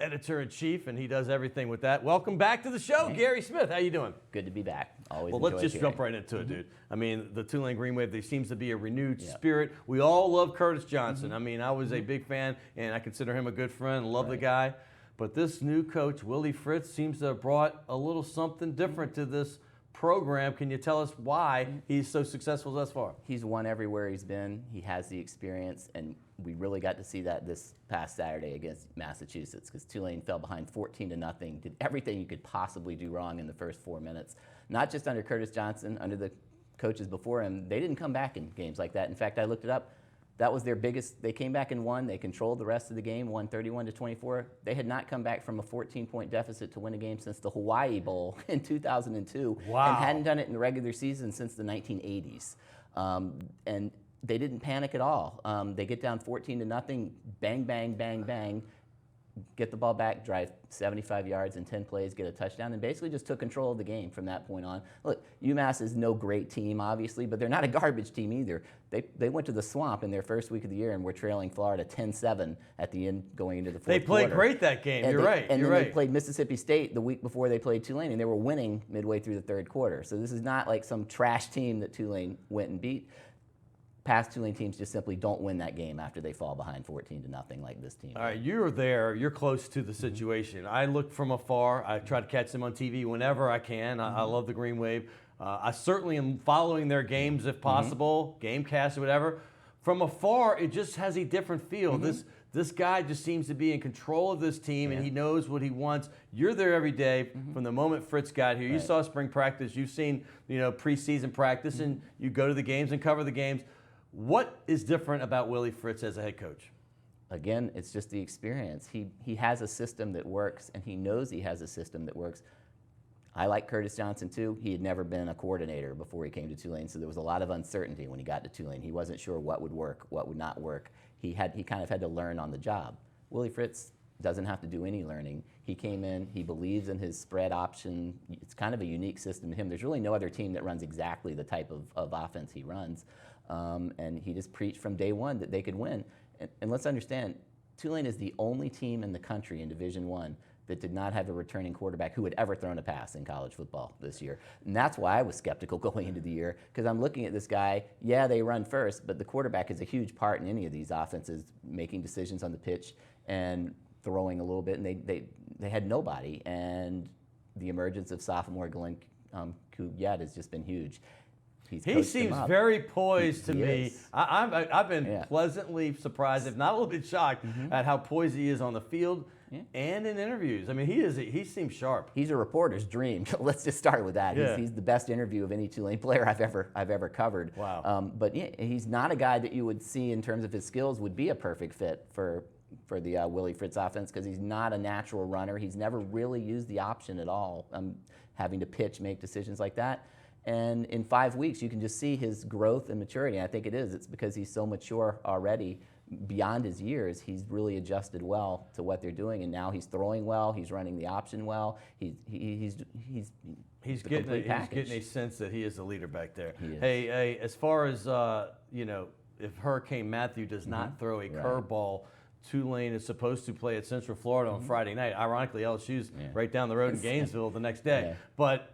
editor-in-chief, and he does everything with that. Welcome back to the show, Gary Smith. How you doing? Good to be back. Always. Well, let's just jump right into it, dude. I mean, the Tulane Green Wave, there seems to be a renewed spirit. We all love Curtis Johnson. I mean, I was a big fan, and I consider him a good friend. Love the guy. But this new coach, Willie Fritz, seems to have brought a little something different to this program. Can you tell us why he's so successful thus far? He's won everywhere he's been. He has the experience, and we really got to see that this past Saturday against Massachusetts, because Tulane fell behind 14-0, did everything you could possibly do wrong in the first 4 minutes. Not just under Curtis Johnson, under the coaches before him. They didn't come back in games like that. In fact, I looked it up. That was their biggest. They came back and won. They controlled the rest of the game, won 31-24. They had not come back from a 14-point deficit to win a game since the Hawaii Bowl in 2002, and hadn't done it in the regular season since the 1980s. And they didn't panic at all. They get down 14-0, bang, bang, bang, bang, get the ball back, drive 75 yards in 10 plays, get a touchdown, and basically just took control of the game from that point on. Look, UMass is no great team, obviously, but they're not a garbage team either. They went to the Swamp in their first week of the year and were trailing Florida 10-7 at the end going into the fourth quarter. They played great that game. And you're right. And then they played Mississippi State the week before they played Tulane, and they were winning midway through the third quarter. So this is not like some trash team that Tulane went and beat. Past Tulane teams just simply don't win that game after they fall behind 14-0 like this team. All right, you're there. You're close to the situation. I look from afar. I try to catch them on TV whenever I can. I love the Green Wave. I certainly am following their games if possible, Gamecast or whatever. From afar, it just has a different feel. This guy just seems to be in control of this team, and he knows what he wants. You're there every day from the moment Fritz got here. You saw spring practice. You've seen preseason practice, and you go to the games and cover the games. What is different about Willie Fritz as a head coach? Again, it's just the experience. He has a system that works, and he knows he has a system that works. I like Curtis Johnson too. He had never been a coordinator before he came to Tulane, so there was a lot of uncertainty when he got to Tulane. He wasn't sure what would work, what would not work. He kind of had to learn on the job. Willie Fritz doesn't have to do any learning. He came in, he believes in his spread option. It's kind of a unique system to him. There's really no other team that runs exactly the type of offense he runs. And he just preached from day one that they could win. And let's understand, Tulane is the only team in the country in Division I that did not have a returning quarterback who had ever thrown a pass in college football this year. And that's why I was skeptical going into the year, because I'm looking at this guy, yeah, they run first, but the quarterback is a huge part in any of these offenses, making decisions on the pitch and throwing a little bit, and they had nobody. And the emergence of sophomore Glenn Kugyat has just been huge. He seems very poised to me. I've been Yeah. pleasantly surprised, if not a little bit shocked, at how poised he is on the field and in interviews. I mean, he seems sharp. He's a reporter's dream. Let's just start with that. Yeah. He's the best interview of any Tulane player I've ever covered. Wow. But yeah, he's not a guy that you would see in terms of his skills would be a perfect fit for the Willie Fritz offense, because he's not a natural runner. He's never really used the option at all, having to pitch, make decisions like that. And in 5 weeks, you can just see his growth and maturity. And I think it's because he's so mature already beyond his years. He's really adjusted well to what they're doing, and now he's throwing well. He's running the option well. He's getting a sense that he is a leader back there. He is. Hey, as far as if Hurricane Matthew does not throw a curveball, Tulane is supposed to play at Central Florida on Friday night. Ironically, LSU's right down the road in Gainesville the next day. Yeah. But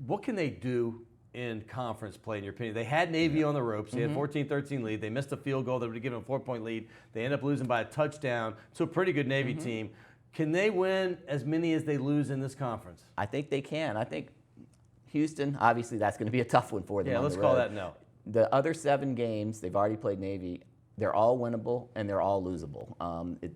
what can they do in conference play, in your opinion? They had Navy on the ropes. They had 14-13 lead. They missed a field goal that would have given them a 4-point lead. They ended up losing by a touchdown to a pretty good Navy team. Can they win as many as they lose in this conference? I think they can. I think Houston, obviously, that's going to be a tough one for them. Yeah, on let's the call road. that no. The other 7 games, they've already played Navy. They're all winnable and they're all losable.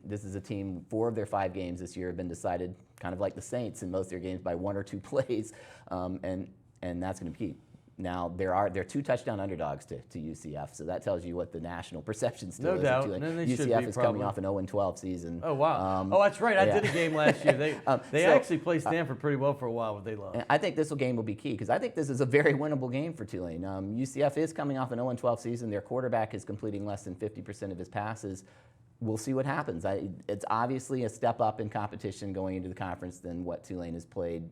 This is a team, 4 of their 5 games this year have been decided kind of like the Saints in most of their games by 1 or 2 plays, and that's going to be key. Now, they're 2 touchdown underdogs to UCF, so that tells you what the national perception still is. No doubt. UCF is coming off an 0-12 season. Oh, wow. That's right. I did a game last year. They actually played Stanford pretty well for a while, but they lost. I think this game will be key, because I think this is a very winnable game for Tulane. UCF is coming off an 0-12 season. Their quarterback is completing less than 50% of his passes. We'll see what happens. It's obviously a step up in competition going into the conference than what Tulane has played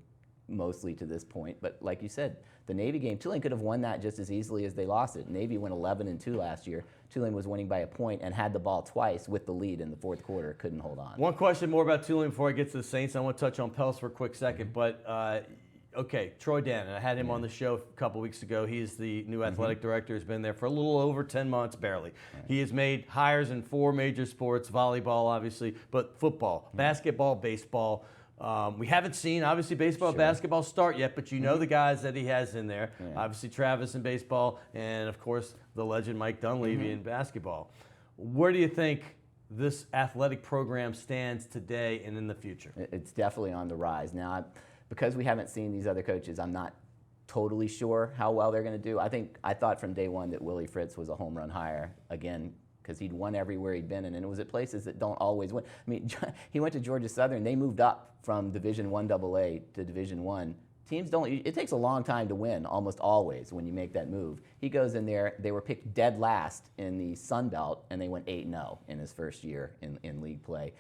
mostly to this point. But like you said, the Navy game, Tulane could have won that just as easily as they lost it. Navy went 11-2 last year. Tulane was winning by a point and had the ball twice with the lead in the fourth quarter. Couldn't hold on. One question more about Tulane before I get to the Saints. I want to touch on Pels for a quick second. But, okay, Troy Dannon. I had him on the show a couple weeks ago. He's the new athletic director. He's been there for a little over 10 months, barely. He has made hires in 4 major sports, volleyball, obviously, but football, basketball, baseball. We haven't seen, obviously, baseball, basketball start yet, but you know the guys that he has in there. Obviously, Travis in baseball, and, of course, the legend Mike Dunleavy in basketball. Where do you think this athletic program stands today and in the future? It's definitely on the rise. Now, because we haven't seen these other coaches, I'm not totally sure how well they're going to do. I thought from day one that Willie Fritz was a home run hire, again, because he'd won everywhere he'd been in, and it was at places that don't always win. I mean, he went to Georgia Southern. They moved up from Division I AA to Division I. Teams don't, it takes a long time to win, almost always, when you make that move. He goes in there, they were picked dead last in the Sun Belt, and they went 8-0 in his first year in league play.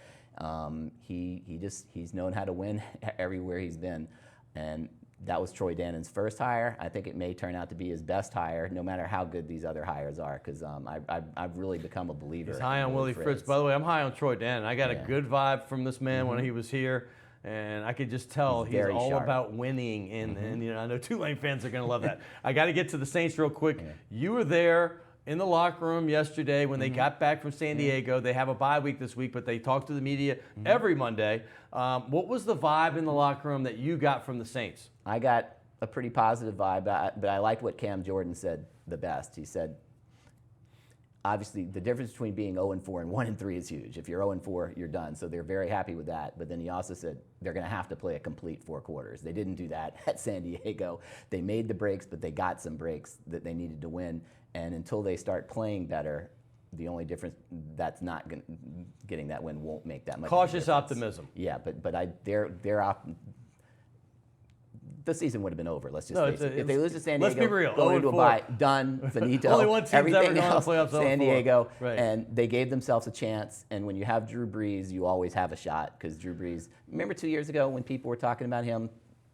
He's known how to win everywhere he's been, and that was Troy Dannon's first hire. I think it may turn out to be his best hire, no matter how good these other hires are, because I've really become a believer. He's high on Willie Fritz. By the way, I'm high on Troy Dannon. I got a good vibe from this man when he was here, and I could just tell he's all about winning. And I know Tulane fans are going to love that. I got to get to the Saints real quick. You were there in the locker room yesterday when they got back from San Diego. They have a bye week this week, but they talk to the media every Monday. What was the vibe in the locker room that you got from the Saints? I got a pretty positive vibe, but I liked what Cam Jordan said the best. He said, obviously, the difference between being 0-4 and 1-3 is huge. If you're 0-4, you're done. So they're very happy with that. But then he also said they're going to have to play a complete 4 quarters. They didn't do that at San Diego. They made the breaks, but they got some breaks that they needed to win. And until they start playing better, the only difference that's not getting that win won't make that much. Cautious optimism. Yeah, but the season would have been over. Let's just face it. If they lose to San Diego, let's be real. go into a bye, done, finito. Only one team's everything ever gone else, to the playoffs. San Diego, and they gave themselves a chance. And when you have Drew Brees, you always have a shot, because Drew Brees. Remember 2 years ago when people were talking about him,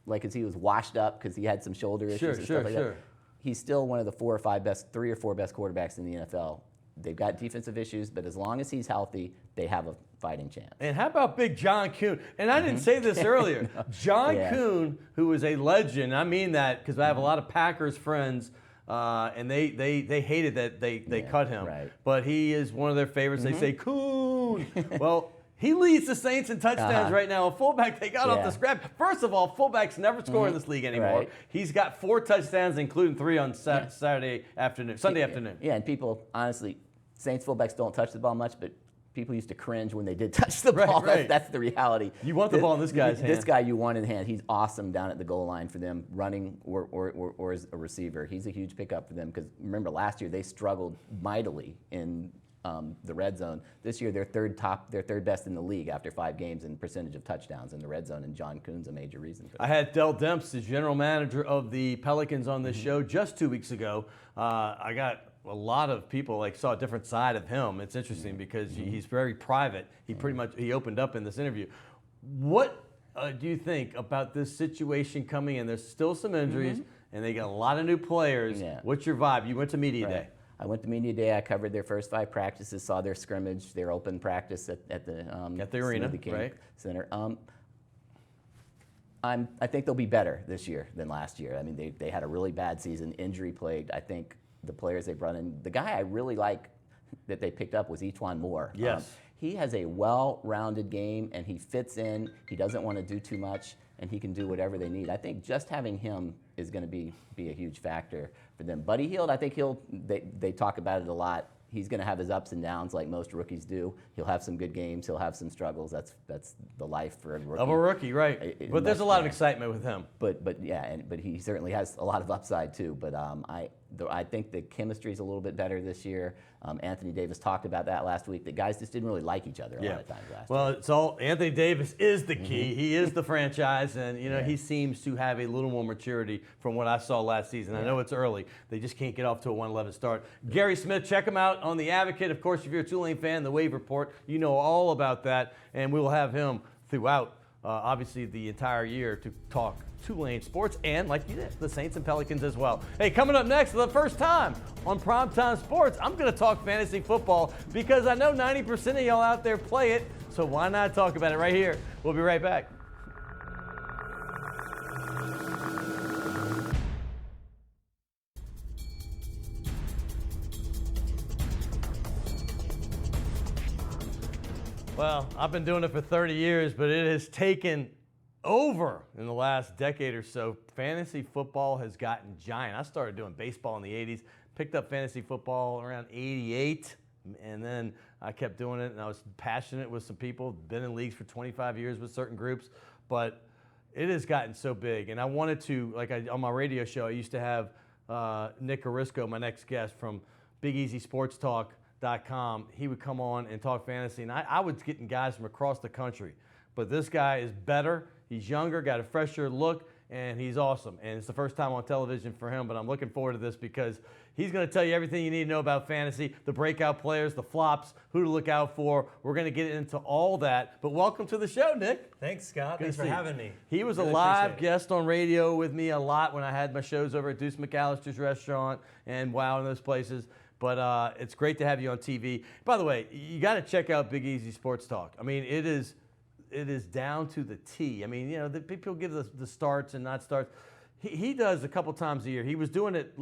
like as he was washed up because he had some shoulder issues and stuff like that. He's still one of the 3 or 4 best quarterbacks in the NFL. they've got defensive issues, but as long as he's healthy, they have a fighting chance. And how about big John Kuhn? And I didn't say this earlier. No. John Kuhn, who is a legend, I mean that because I have a lot of Packers friends, and they hated that they cut him. Right. But he is one of their favorites. They say, Kuhn. Well, he leads the Saints in touchdowns right now. A fullback, they got off the scrap. First of all, fullbacks never score in this league anymore. Right. He's got 4 touchdowns, including 3 on Sunday afternoon. Yeah, and people, honestly, Saints fullbacks don't touch the ball much, but people used to cringe when they did touch the ball. Right. That's the reality. You want the ball in this guy's hand. This guy you want in hand. He's awesome down at the goal line for them, running or as a receiver. He's a huge pickup for them because remember last year they struggled mightily in the red zone. This year they're third best in the league after 5 games in percentage of touchdowns in the red zone, and John Kuhn's a major reason for that. I had Del Demps, the general manager of the Pelicans, on this show just 2 weeks ago. I got a lot of people saw a different side of him. It's interesting because he's very private. He opened up in this interview. What do you think about this situation coming in? There's still some injuries, and they got a lot of new players. Yeah. What's your vibe? You went to media day. I went to media day. I covered their first 5 practices, saw their scrimmage, their open practice at the arena, Smoothie King right? Center. I think they'll be better this year than last year. I mean, they had a really bad season, injury plagued. I think the players they brought in, the guy I really like that they picked up was Etwan Moore. Yes. He has a well-rounded game, and he fits in. He doesn't want to do too much, and he can do whatever they need. I think just having him is going to be a huge factor for them. Buddy Hield, I think they talk about it a lot. He's going to have his ups and downs like most rookies do. He'll have some good games. He'll have some struggles. That's the life for a rookie. Of a rookie, right. But there's a lot of excitement with him. But he certainly has a lot of upside too. But I think the chemistry is a little bit better this year. Anthony Davis talked about that last week. The guys just didn't really like each other a lot of times last year. Well, it's all Anthony Davis is the key. He is the franchise, and he seems to have a little more maturity from what I saw last season. I know it's early. They just can't get off to a 1-11 start. Gary Smith, check him out on The Advocate. Of course, if you're a Tulane fan, the Wave Report, you know all about that, and we will have him throughout, obviously, the entire year to talk Tulane sports and, like you did, the Saints and Pelicans as well. Hey, coming up next for the first time on Primetime Sports, I'm going to talk fantasy football because I know 90% of y'all out there play it, so why not talk about it right here? We'll be right back. Well, I've been doing it for 30 years, but it has taken over in the last decade or so. Fantasy football has gotten giant. I started doing baseball in the 80s, picked up fantasy football around 88, and then I kept doing it, and I was passionate with some people, been in leagues for 25 years with certain groups, but it has gotten so big. And I wanted to, on my radio show, I used to have Nick Orisco, my next guest from BigEasySportsTalk.com. He would come on and talk fantasy, and I was getting guys from across the country. But this guy is better. He's younger, got a fresher look, and he's awesome. And it's the first time on television for him, but I'm looking forward to this because he's going to tell you everything you need to know about fantasy, the breakout players, the flops, who to look out for. We're going to get into all that. But welcome to the show, Nick. Thanks, Scott. Good Thanks for having me. He was a live guest on radio with me a lot when I had my shows over at Deuce McAllister's restaurant and Wow and those places. But it's great to have you on TV. By the way, you got to check out Big Easy Sports Talk. I mean, it is down to the T. I mean, the people give the starts and not starts. He does a couple times a year. He was doing it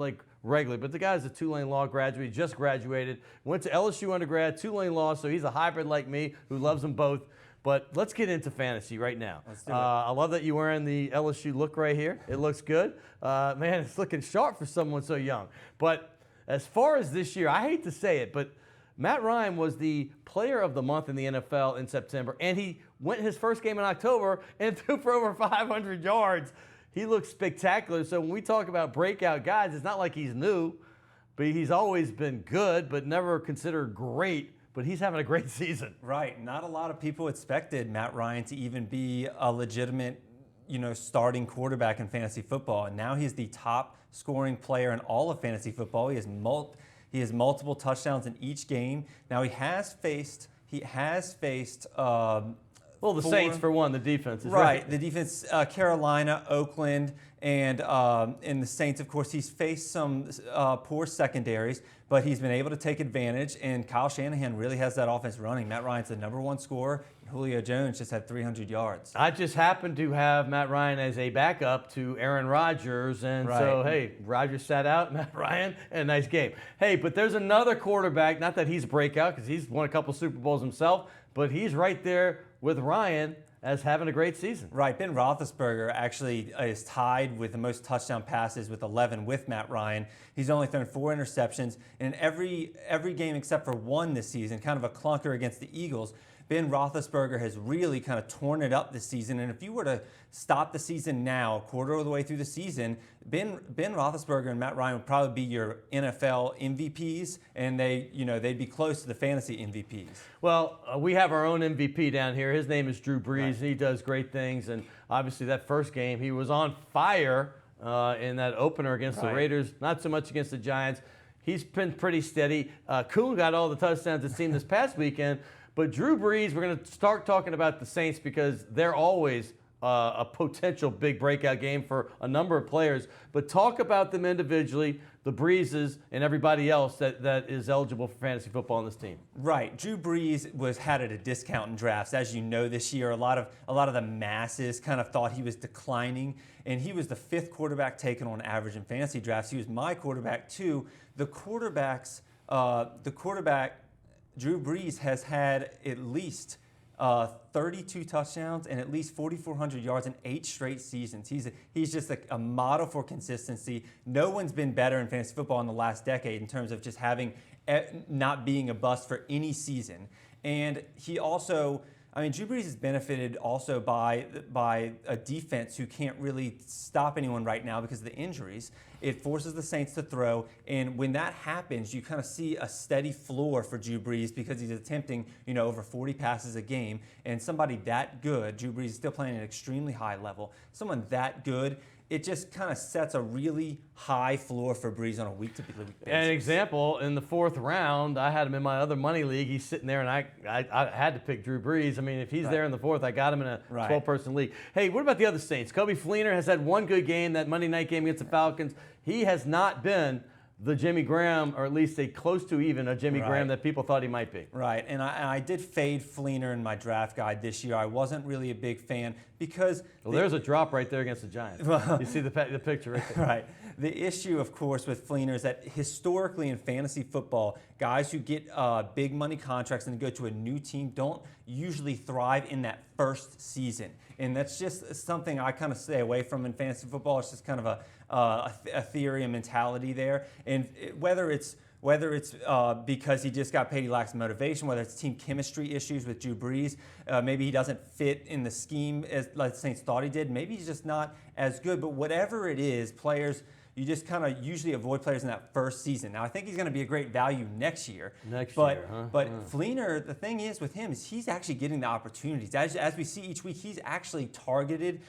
regularly, but the guy's a Tulane Law graduate. He just graduated, went to LSU undergrad, Tulane Law, so he's a hybrid like me who loves them both. But let's get into fantasy right now. Let's do it. I love that you're wearing the LSU look right here. It looks good. Man, it's looking sharp for someone so young. But as far as this year, I hate to say it, but Matt Ryan was the player of the month in the NFL in September, and he went his first game in October and threw for over 500 yards. He looks spectacular. So when we talk about breakout guys, it's not like he's new, but he's always been good, but never considered great. But he's having a great season. Right. Not a lot of people expected Matt Ryan to even be a legitimate, starting quarterback in fantasy football. And now he's the top scoring player in all of fantasy football. He has multiple touchdowns in each game. Now he has faced the Saints for one, the defense is right. The defense, Carolina, Oakland, And the Saints, of course, he's faced some poor secondaries, but he's been able to take advantage, and Kyle Shanahan really has that offense running. Matt Ryan's the #1 scorer. Julio Jones just had 300 yards. I just happened to have Matt Ryan as a backup to Aaron Rodgers, and so, hey, Rodgers sat out, Matt Ryan, and a nice game. Hey, but there's another quarterback, not that he's a breakout because he's won a couple Super Bowls himself, but he's right there with Ryan as having a great season. Right. Ben Roethlisberger actually is tied with the most touchdown passes with 11 with Matt Ryan. He's only thrown 4 interceptions. And in every game except for one this season, kind of a clunker against the Eagles, Ben Roethlisberger has really kind of torn it up this season. And if you were to stop the season now, a quarter of the way through the season, Ben Roethlisberger and Matt Ryan would probably be your NFL MVPs, and they'd be close to the fantasy MVPs. Well, we have our own MVP down here. His name is Drew Brees. He does great things, and obviously that first game, he was on fire in that opener against the Raiders, not so much against the Giants. He's been pretty steady. Kuhn got all the touchdowns, it seemed, this past weekend. But Drew Brees, we're going to start talking about the Saints because they're always a potential big breakout game for a number of players. But talk about them individually, the Breeses, and everybody else that is eligible for fantasy football on this team. Right. Drew Brees had at a discount in drafts. As you know, this year, a lot of the masses kind of thought he was declining, and he was the 5th quarterback taken on average in fantasy drafts. He was my quarterback, too. The quarterback Drew Brees has had at least 32 touchdowns and at least 4,400 yards in 8 straight seasons. He's just a model for consistency. No one's been better in fantasy football in the last decade in terms of just not being a bust for any season. And he also, Drew Brees has benefited also by a defense who can't really stop anyone right now because of the injuries. It forces the Saints to throw, and when that happens, you kind of see a steady floor for Drew Brees because he's attempting, over 40 passes a game. And somebody that good, Drew Brees is still playing at an extremely high level. Someone that good, it just kind of sets a really high floor for Brees on a week-to-week basis. An example, in the 4th round, I had him in my other money league. He's sitting there, and I had to pick Drew Brees. If he's there in the 4th, I got him in a 12-person league. Hey, what about the other Saints? Kobe Fleener has had one good game, that Monday night game against the Falcons. He has not been the Jimmy Graham, or at least a close to even a Jimmy Graham that people thought he might be. Right, and I did fade Fleener in my draft guide this year. I wasn't really a big fan because... Well, there's a drop right there against the Giants. You see the picture right there. Right. The issue, of course, with Fleener is that historically in fantasy football, guys who get big money contracts and go to a new team don't usually thrive in that first season. And that's just something I kind of stay away from in fantasy football. It's just kind of a theory and mentality there. And whether it's because he just got paid, he lacks motivation, whether it's team chemistry issues with Drew Brees, maybe he doesn't fit in the scheme as like the Saints thought he did, maybe he's just not as good. But whatever it is, players, you just kind of usually avoid players in that first season. Now, I think he's going to be a great value next year. But Fleener, the thing is with him is he's actually getting the opportunities. As we see each week, he's actually targeted.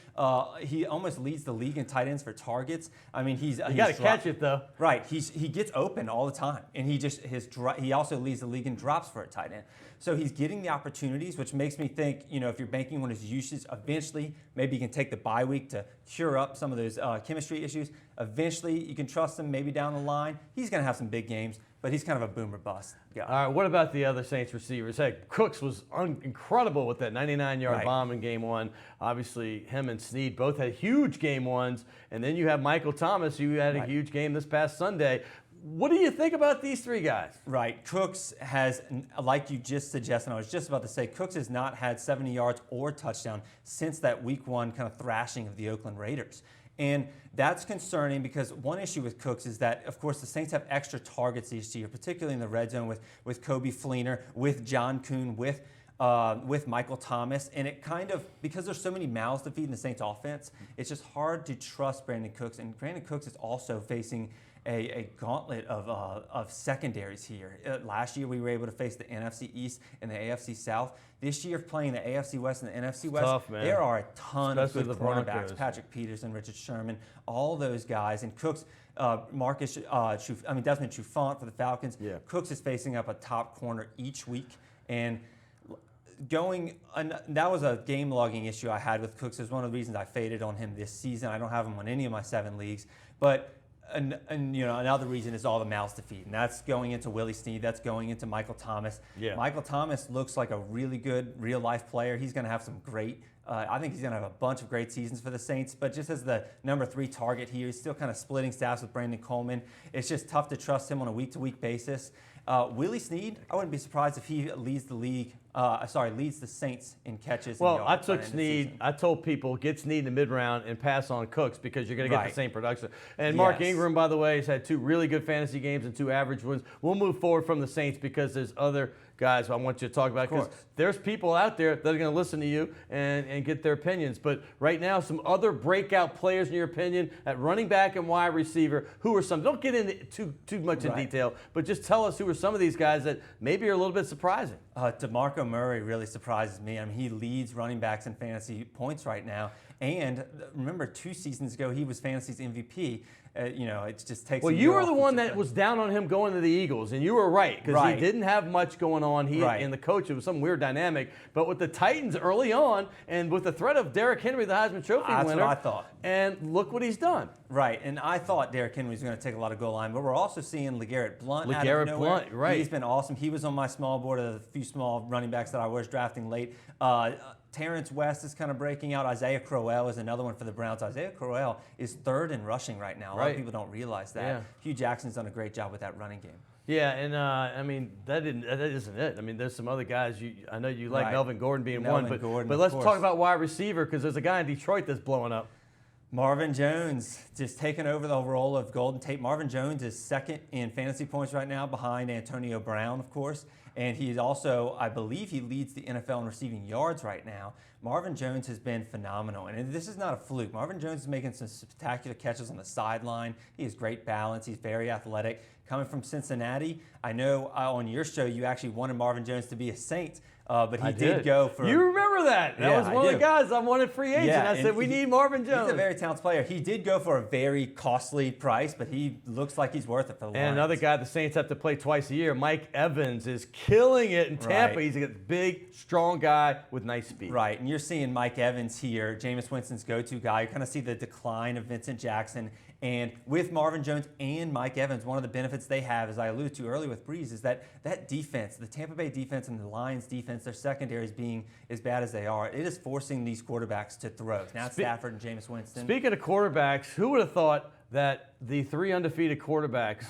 He almost leads the league in tight ends for targets. You got to catch it, though. Right. He gets open all the time. And he also leads the league in drops for a tight end. So he's getting the opportunities, which makes me think, if you're banking on his usage, eventually maybe you can take the bye week to cure up some of those chemistry issues. Eventually, you can trust him maybe down the line. He's going to have some big games, but he's kind of a boomer bust guy. All right, what about the other Saints receivers? Hey, Cooks was incredible with that 99-yard bomb in game 1. Obviously, him and Snead both had huge game 1s. And then you have Michael Thomas, who had a huge game this past Sunday. What do you think about these 3 guys? Right. Cooks has, like you just suggested, I was just about to say, Cooks has not had 70 yards or touchdown since that week 1 kind of thrashing of the Oakland Raiders. And that's concerning because one issue with Cooks is that, of course, the Saints have extra targets this year, particularly in the red zone with Kobe Fleener, with John Kuhn, with Michael Thomas. And it kind of, because there's so many mouths to feed in the Saints offense, it's just hard to trust Brandon Cooks. And Brandon Cooks is also facing a gauntlet of secondaries here. Last year, we were able to face the NFC East and the AFC South. This year, playing the AFC West and the NFC West, tough, man. There are a ton of good cornerbacks. Broncos. Patrick Peterson, Richard Sherman, all those guys. And Cooks, Desmond Trufant for the Falcons. Yeah. Cooks is facing up a top corner each week. And that was a game logging issue I had with Cooks. It's one of the reasons I faded on him this season. I don't have him on any of my 7 leagues. But another reason is all the mouths to feed, and that's going into Willie Snead. That's going into Michael Thomas. Yeah. Michael Thomas looks like a really good real life player. He's going to have some great. I think he's going to have a bunch of great seasons for the Saints. But just as the number 3 target here, he's still kind of splitting staffs with Brandon Coleman. It's just tough to trust him on a week-to-week basis. Willie Snead, I wouldn't be surprised if he leads the league. Leads the Saints in catches. Well, I took Snead. I told people get Snead in the mid-round and pass on Cooks because you're going to get the same production. And Mark Ingram, by the way, has had 2 really good fantasy games and 2 average wins. We'll move forward from the Saints because there's other guys I want you to talk about because there's people out there that are going to listen to you and get their opinions. But right now, some other breakout players in your opinion at running back and wide receiver. Who are some? Don't get into too much in detail, but just tell us who are some of these guys that maybe are a little bit surprising. DeMarco Murray really surprises me. I mean, he leads running backs in fantasy points right now. And remember, 2 seasons ago, he was fantasy's MVP. It just takes. Well, you were the one that was down on him going to the Eagles, and you were right because he didn't have much going on. He and the coach, it was some weird dynamic. But with the Titans early on, and with the threat of Derrick Henry, the Heisman Trophy winner, that's what I thought. And look what he's done. Right, and I thought Derrick Henry was going to take a lot of goal line, but we're also seeing LeGarrette Blount. LeGarrette Blount, right? He's been awesome. He was on my small board of the few small running backs that I was drafting late. Terrence West is kind of breaking out. Isaiah Crowell is another one for the Browns. Isaiah Crowell is 3rd in rushing right now. A lot of people don't realize that. Yeah. Hugh Jackson's done a great job with that running game. Yeah, and I mean that isn't it. I mean, there's some other guys. I know you like Melvin Gordon being one, but let's talk about wide receiver because there's a guy in Detroit that's blowing up. Marvin Jones just taking over the role of Golden Tate. Marvin Jones is 2nd in fantasy points right now behind Antonio Brown, of course. And he's also, I believe he leads the NFL in receiving yards right now. Marvin Jones has been phenomenal. And this is not a fluke. Marvin Jones is making some spectacular catches on the sideline. He has great balance. He's very athletic. Coming from Cincinnati, I know on your show you actually wanted Marvin Jones to be a Saint. But he did go for. You remember that? That was one of the guys I wanted free agent. Yeah, I said we need Marvin Jones. He's a very talented player. He did go for a very costly price, but he looks like he's worth it for the Lions. And another guy the Saints have to play twice a year, Mike Evans, is killing it in Tampa. He's a big, strong guy with nice speed. Right, and you're seeing Mike Evans here, Jameis Winston's go-to guy. You kind of see the decline of Vincent Jackson. And with Marvin Jones and Mike Evans, one of the benefits they have, as I alluded to earlier with Breeze, is that defense, the Tampa Bay defense and the Lions defense, their secondaries being as bad as they are, it is forcing these quarterbacks to throw. Now Stafford and Jameis Winston. Speaking of quarterbacks, who would have thought that the 3 undefeated quarterbacks,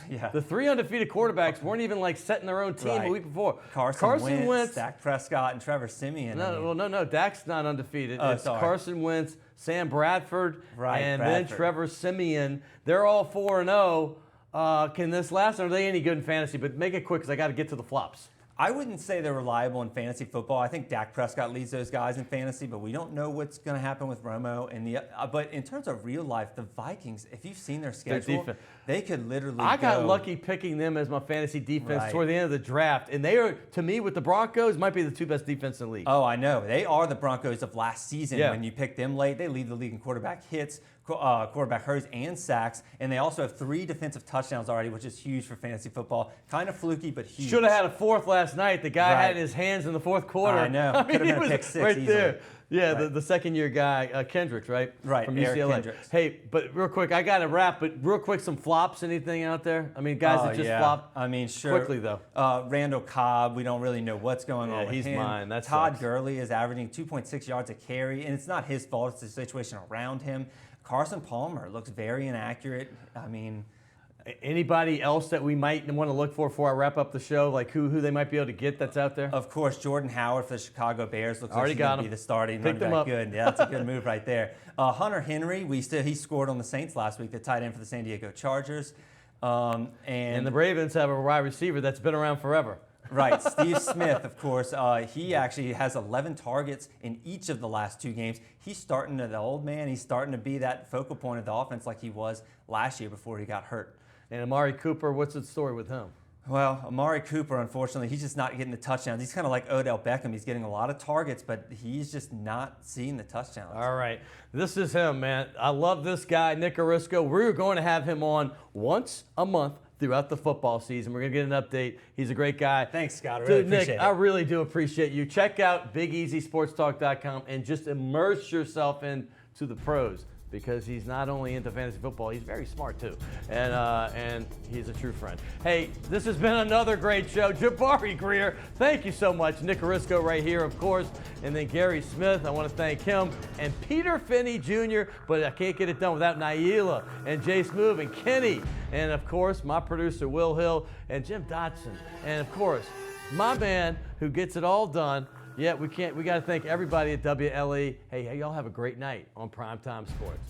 weren't even like setting their own team a week before. Carson Wentz, Dak Prescott, and Trevor Siemian. No, Dak's not undefeated. It's Carson Wentz, Sam Bradford, and then Trevor Siemian. They're all 4-0. Can this last? Are they any good in fantasy? But make it quick because I got to get to the flops. I wouldn't say they're reliable in fantasy football. I think Dak Prescott leads those guys in fantasy, but we don't know what's going to happen with Romo. But in terms of real life, the Vikings, if you've seen their schedule, they could literally I got lucky picking them as my fantasy defense toward the end of the draft. And they are, to me, with the Broncos, might be the 2 best defense in the league. Oh, I know. They are the Broncos of last season. When you pick them late, they lead the league in quarterback hits, quarterback hurries, and sacks. And they also have 3 defensive touchdowns already, which is huge for fantasy football. Kind of fluky, but huge. Should have had a 4th last night. The guy had his hands in the 4th quarter. I know. Could have been a pick 6 right easily. there. Yeah, the second-year guy, Kendricks, right? Right, from Eric UCLA. Kendricks. Hey, but real quick, I got to wrap, but real quick, some flops, anything out there? I mean, guys that just flop I mean, sure. Quickly, though. Randall Cobb, we don't really know what's going on with he's him. mine. That Todd sucks. Gurley is averaging 2.6 yards a carry, and it's not his fault. It's the situation around him. Carson Palmer looks very inaccurate. I mean... Anybody else that we might want to look for before I wrap up the show, like who they might be able to get that's out there? Of course, Jordan Howard for the Chicago Bears looks like he's got going to be the starting running back. Good, yeah, that's a good move right there. Hunter Henry, he scored on the Saints last week, the tight end for the San Diego Chargers. And the Ravens have a wide receiver that's been around forever. Right, Steve Smith, of course, he actually has 11 targets in each of the last 2 games. He's starting to, the old man, he's starting to be that focal point of the offense like he was last year before he got hurt. And Amari Cooper, what's the story with him? Well, Amari Cooper, unfortunately, he's just not getting the touchdowns. He's kind of like Odell Beckham. He's getting a lot of targets, but he's just not seeing the touchdowns. All right. This is him, man. I love this guy, Nick Arisco. We're going to have him on once a month throughout the football season. We're going to get an update. He's a great guy. Thanks, Scott. I really appreciate Nick, it. I really do appreciate you. Check out BigEasySportsTalk.com and just immerse yourself into the pros, because he's not only into fantasy football, he's very smart too. And he's a true friend. Hey, this has been another great show. Jabari Greer, thank you so much. Nick Arisco right here, of course. And then Gary Smith, I want to thank him. And Peter Finney Jr., but I can't get it done without Naila and Jace Move and Kenny. And of course, my producer, Will Hill, and Jim Dotson. And of course, my man who gets it all done. Yeah, we got to thank everybody at WLAE. Hey, y'all have a great night on Primetime Sports.